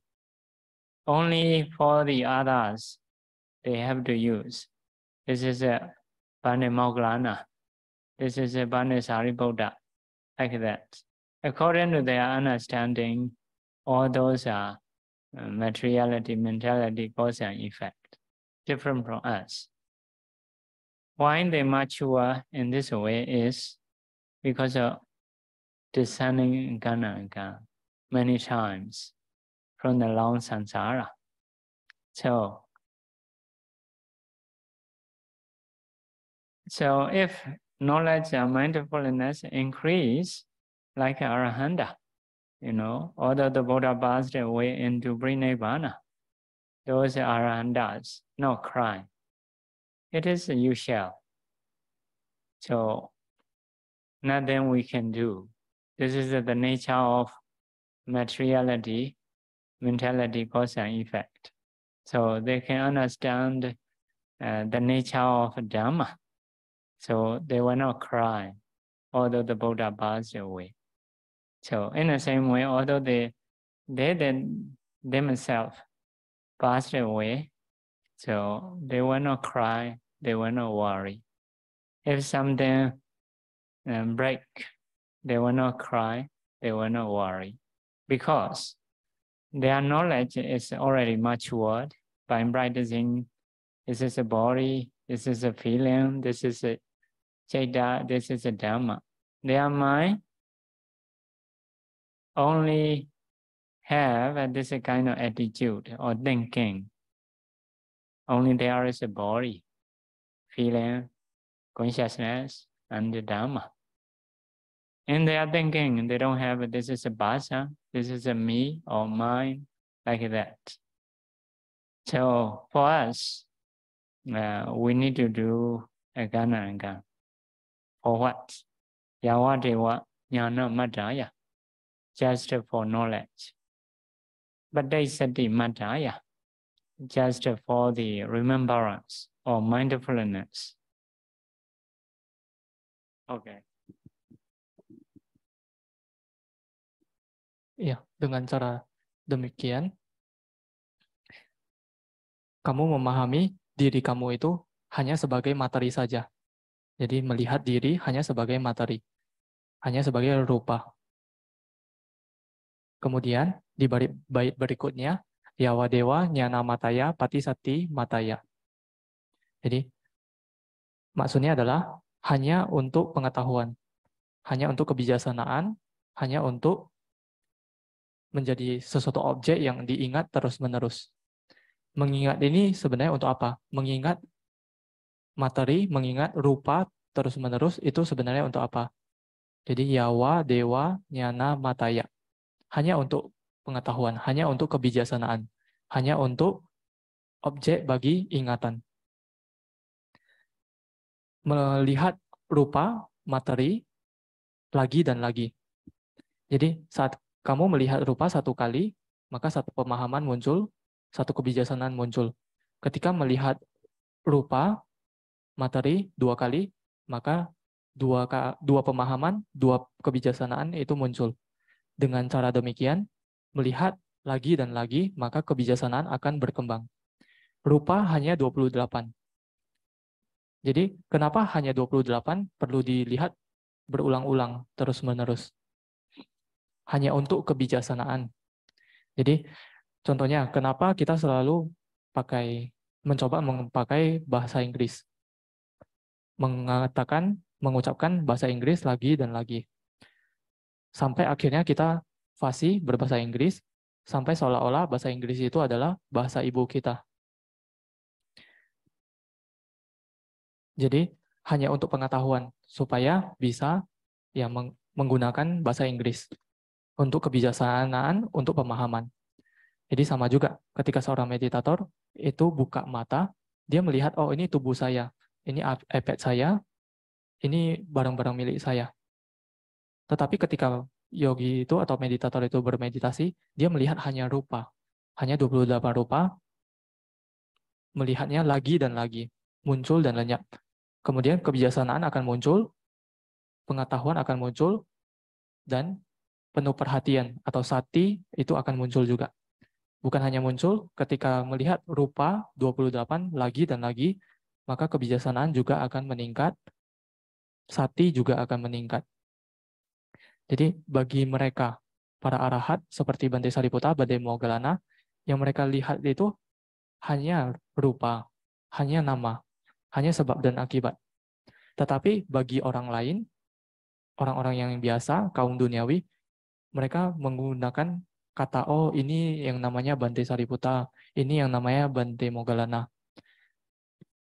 Only for the others, they have to use. This is a Bande Moggallana. This is a Bande Sariputta, like that. According to their understanding, all those are materiality, mentality, cause and effect, different from us. Why they mature in this way is because of discerning Gananga many times from the long samsara. So if knowledge and mindfulness increase like Arahanta, although the Buddha passed away into Nibbana, those Arahantas not cry. It is usual. So nothing we can do. This is the nature of materiality, mentality, cause and effect. So they can understand the nature of Dhamma. So they will not cry, although the Buddha passed away. So in the same way, although they themselves passed away, so they will not cry, they will not worry. If something break, they will not cry, they will not worry, because their knowledge is already matured by practicing. This is a body, this is a feeling, this is a Chaita, this is a Dhamma. Their mind only have this kind of attitude or thinking. Only there is a body, feeling, consciousness, and the Dhamma. In their thinking, they don't have this is a bhasa, this is a me or mine, like that. So for us, we need to do a gana and gana. For what? Yawa dewa jnana madhaya, just for knowledge. But they said the madhaya, just for the remembrance or mindfulness. Okay. Ya, dengan cara demikian, kamu memahami diri kamu itu hanya sebagai materi saja. Jadi melihat diri hanya sebagai materi, hanya sebagai rupa. Kemudian di bait berikutnya, Yawa Dewa Nyana Mataya Pati Sati Mataya. Jadi maksudnya adalah hanya untuk pengetahuan, hanya untuk kebijaksanaan, hanya untuk menjadi sesuatu objek yang diingat terus-menerus. Mengingat ini sebenarnya untuk apa? Mengingat materi, mengingat rupa terus-menerus itu sebenarnya untuk apa? Jadi Yawa, Dewa, Nyana, Mataya. Hanya untuk pengetahuan, hanya untuk kebijaksanaan, hanya untuk objek bagi ingatan. Melihat rupa, materi, lagi dan lagi. Jadi saat kamu melihat rupa satu kali, maka satu pemahaman muncul, satu kebijaksanaan muncul. Ketika melihat rupa, materi dua kali, maka dua pemahaman, dua kebijaksanaan itu muncul. Dengan cara demikian, melihat lagi dan lagi, maka kebijaksanaan akan berkembang. Rupa hanya 28. Jadi, kenapa hanya 28 perlu dilihat berulang-ulang, terus-menerus? Hanya untuk kebijaksanaan. Jadi, contohnya, kenapa kita selalu mencoba memakai bahasa Inggris? Mengucapkan bahasa Inggris lagi dan lagi. Sampai akhirnya kita fasih berbahasa Inggris, sampai seolah-olah bahasa Inggris itu adalah bahasa ibu kita. Jadi hanya untuk pengetahuan, supaya bisa menggunakan bahasa Inggris untuk kebijaksanaan, untuk pemahaman. Jadi sama juga ketika seorang meditator itu buka mata, dia melihat, oh ini tubuh saya, ini iPad saya, ini barang-barang milik saya. Tetapi ketika yogi itu atau meditator itu bermeditasi, dia melihat hanya rupa. Hanya 28 rupa, melihatnya lagi dan lagi, muncul dan lenyap. Kemudian kebijaksanaan akan muncul, pengetahuan akan muncul, dan penuh perhatian atau sati itu akan muncul juga. Bukan hanya muncul, ketika melihat rupa 28 lagi dan lagi, maka kebijaksanaan juga akan meningkat, sati juga akan meningkat. Jadi bagi mereka, para arahat seperti Bante Sariputta, Bante Moggallana, yang mereka lihat itu hanya rupa, hanya nama, hanya sebab dan akibat. Tetapi bagi orang lain, orang-orang yang biasa, kaum duniawi, mereka menggunakan kata, oh ini yang namanya Bante Sariputta, ini yang namanya Bante Moggallana.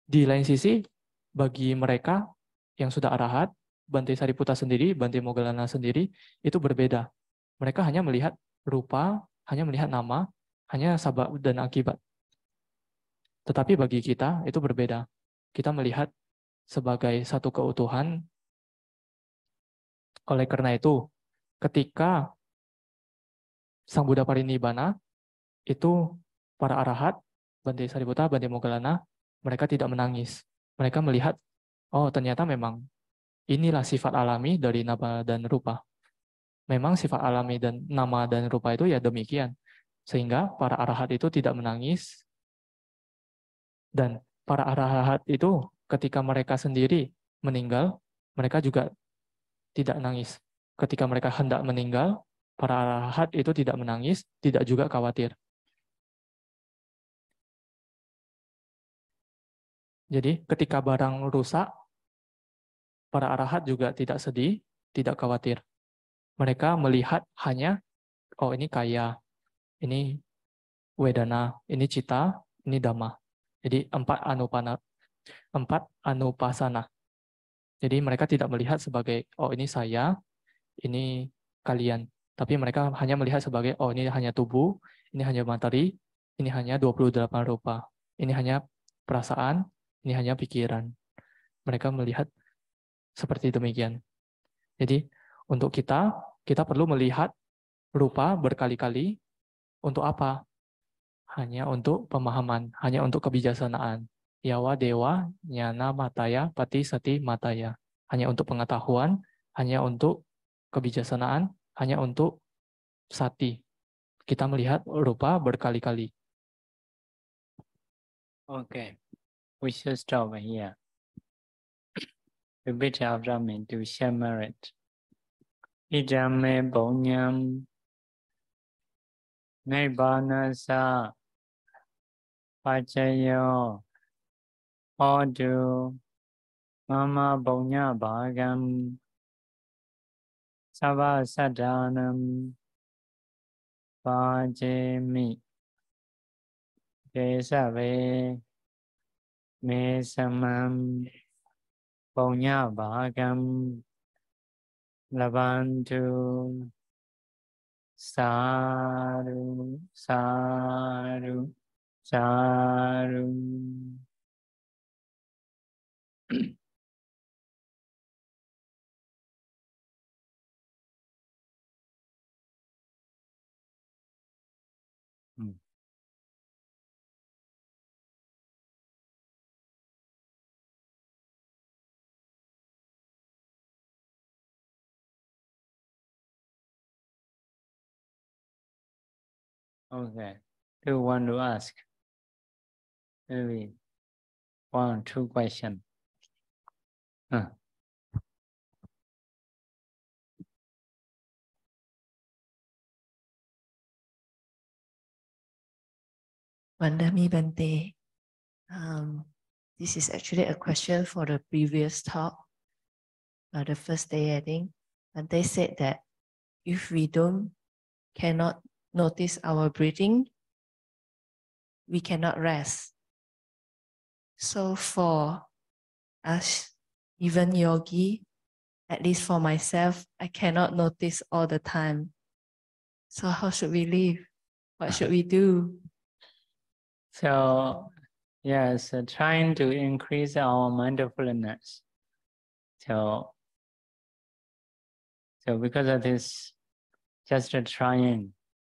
Di lain sisi, bagi mereka yang sudah arahat, Bante Sariputta sendiri, Bante Moggallana sendiri, itu berbeda. Mereka hanya melihat rupa, hanya melihat nama, hanya sabab dan akibat. Tetapi bagi kita, itu berbeda. Kita melihat sebagai satu keutuhan. Oleh karena itu, ketika Sang Buddha Parinibbana, itu para arahat, Bante Sariputta, Bante Moggallana, mereka tidak menangis. Mereka melihat, oh ternyata memang inilah sifat alami dari nama dan rupa. Memang sifat alami dan nama dan rupa itu ya demikian. Sehingga para arahat itu tidak menangis. Dan para arahat itu ketika mereka sendiri meninggal, mereka juga tidak nangis. Ketika mereka hendak meninggal, para arahat itu tidak menangis, tidak juga khawatir. Jadi ketika barang rusak, para arahat juga tidak sedih, tidak khawatir. Mereka melihat hanya, oh ini kaya, ini wedana, ini cita, ini dhamma. Jadi empat anupasana. Jadi mereka tidak melihat sebagai, oh ini saya, ini kalian. Tapi mereka hanya melihat sebagai, oh ini hanya tubuh, ini hanya materi, ini hanya 28 rupa. Ini hanya perasaan, ini hanya pikiran. Mereka melihat seperti demikian. Jadi untuk kita perlu melihat rupa berkali-kali untuk apa? Hanya untuk pemahaman, hanya untuk kebijaksanaan. Yawa dewa nyana mataya pati sati mataya. Hanya untuk pengetahuan, hanya untuk kebijaksanaan, hanya untuk sati. Kita melihat rupa berkali-kali. Okay, we should stop here. Repeat after me to share merit. Idame bonyam Nirvanasa Pachayo Odu Mama Bonya Bhagam Sava Sadanam Pajemi Kesave Mesamam Bonya Bhagam Labantu Saru Saru Saru. Okay. Do you want to ask? Maybe 1 or 2 questions. Vandami Bante. This is actually a question for the previous talk. The first day, I think. Bante said that if we cannot notice our breathing, we cannot rest. So for us, even yogi, at least for myself, I cannot notice all the time. So how should we live? What should we do? So, yes, trying to increase our mindfulness. So because of this, just trying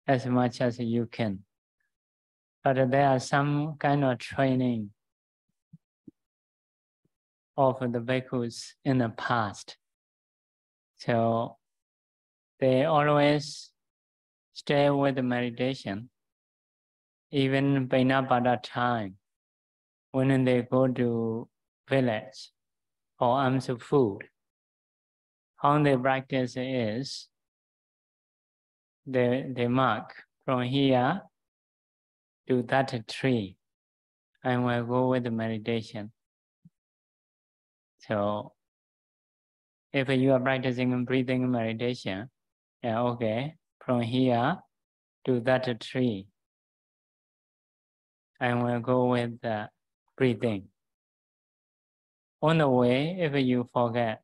as much as you can. But there are some kind of training of the bhikkhus in the past. So they always stay with the meditation, even Bainapada time, when they go to village or alms food. How they practice is, they mark from here to that tree, and will go with the meditation. So if you are practicing breathing meditation, yeah, okay, from here to that tree, and will go with the breathing. On the way, if you forget,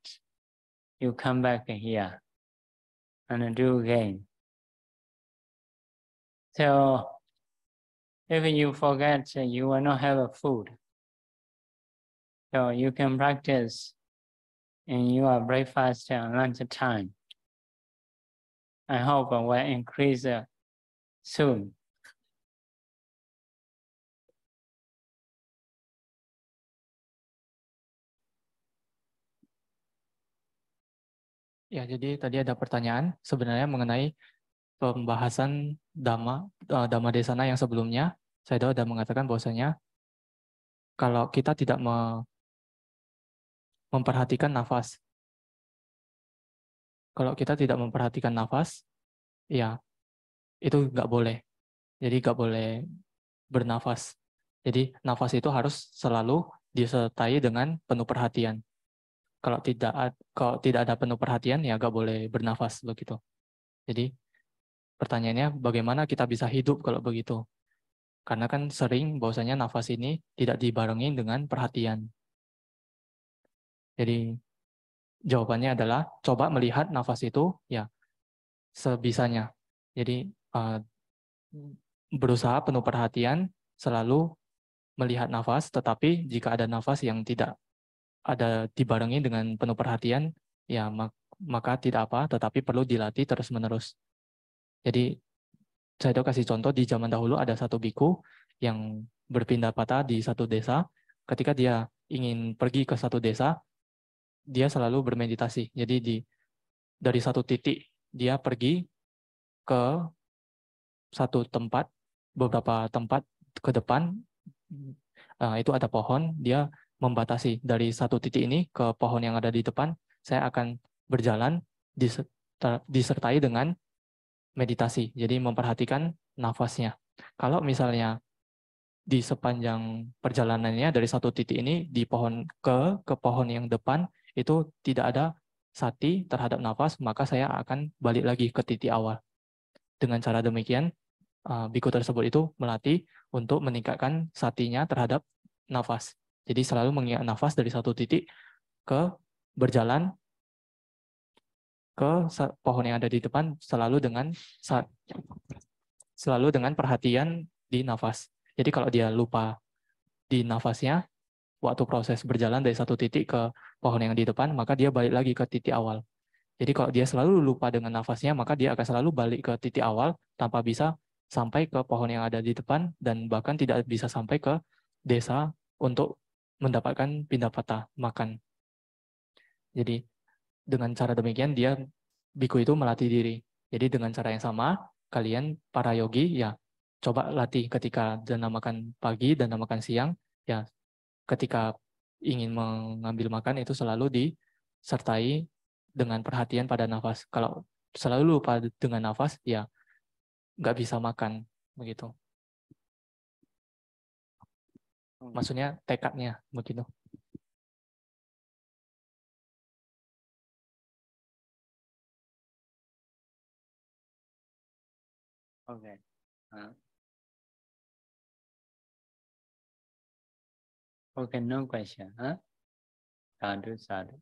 you come back here and do again. So if you forget, you will not have a food. So you can practice in your breakfast and lunch time. I hope it will increase soon. Ya, jadi tadi ada pertanyaan sebenarnya mengenai pembahasan Dhamma Desana yang sebelumnya. Saya sudah mengatakan bahwasanya kalau kita tidak memperhatikan nafas, ya itu nggak boleh. Jadi nggak boleh bernafas. Jadi nafas itu harus selalu disertai dengan penuh perhatian. Kalau tidak ada penuh perhatian ya nggak boleh bernafas begitu. Jadi pertanyaannya bagaimana kita bisa hidup kalau begitu? Karena kan sering bahwasanya nafas ini tidak dibarengi dengan perhatian. Jadi jawabannya adalah coba melihat nafas itu ya sebisanya. Jadi berusaha penuh perhatian selalu melihat nafas, tetapi jika ada nafas yang tidak ada dibarengi dengan penuh perhatian, ya maka tidak apa, tetapi perlu dilatih terus-menerus. Jadi saya kasih contoh di zaman dahulu ada satu biku yang berpindah patah di satu desa. Ketika dia ingin pergi ke satu desa, dia selalu bermeditasi. Jadi dari satu titik dia pergi ke satu tempat, beberapa tempat ke depan itu ada pohon, dia membatasi dari satu titik ini ke pohon yang ada di depan, saya akan berjalan disertai dengan meditasi. Jadi memperhatikan nafasnya. Kalau misalnya di sepanjang perjalanannya dari satu titik ini di pohon ke pohon yang depan itu tidak ada sati terhadap nafas, maka saya akan balik lagi ke titik awal. Dengan cara demikian, biku tersebut itu melatih untuk meningkatkan satinya terhadap nafas. Jadi selalu mengingat nafas dari satu titik ke berjalan ke pohon yang ada di depan selalu dengan perhatian di nafas. Jadi kalau dia lupa di nafasnya, waktu proses berjalan dari satu titik ke pohon yang di depan, maka dia balik lagi ke titik awal. Jadi kalau dia selalu lupa dengan nafasnya, maka dia akan selalu balik ke titik awal tanpa bisa sampai ke pohon yang ada di depan dan bahkan tidak bisa sampai ke desa untuk mendapatkan pindah patah makan. Jadi dengan cara demikian biku itu melatih diri. Jadi dengan cara yang sama, kalian para yogi ya coba latih ketika dana makan pagi, dana makan siang, ya ketika ingin mengambil makan itu selalu disertai dengan perhatian pada nafas. Kalau selalu lupa dengan nafas, ya nggak bisa makan begitu. Maksudnya tekadnya begitu. Okay. Okay, no question. Sadhu, sadhu.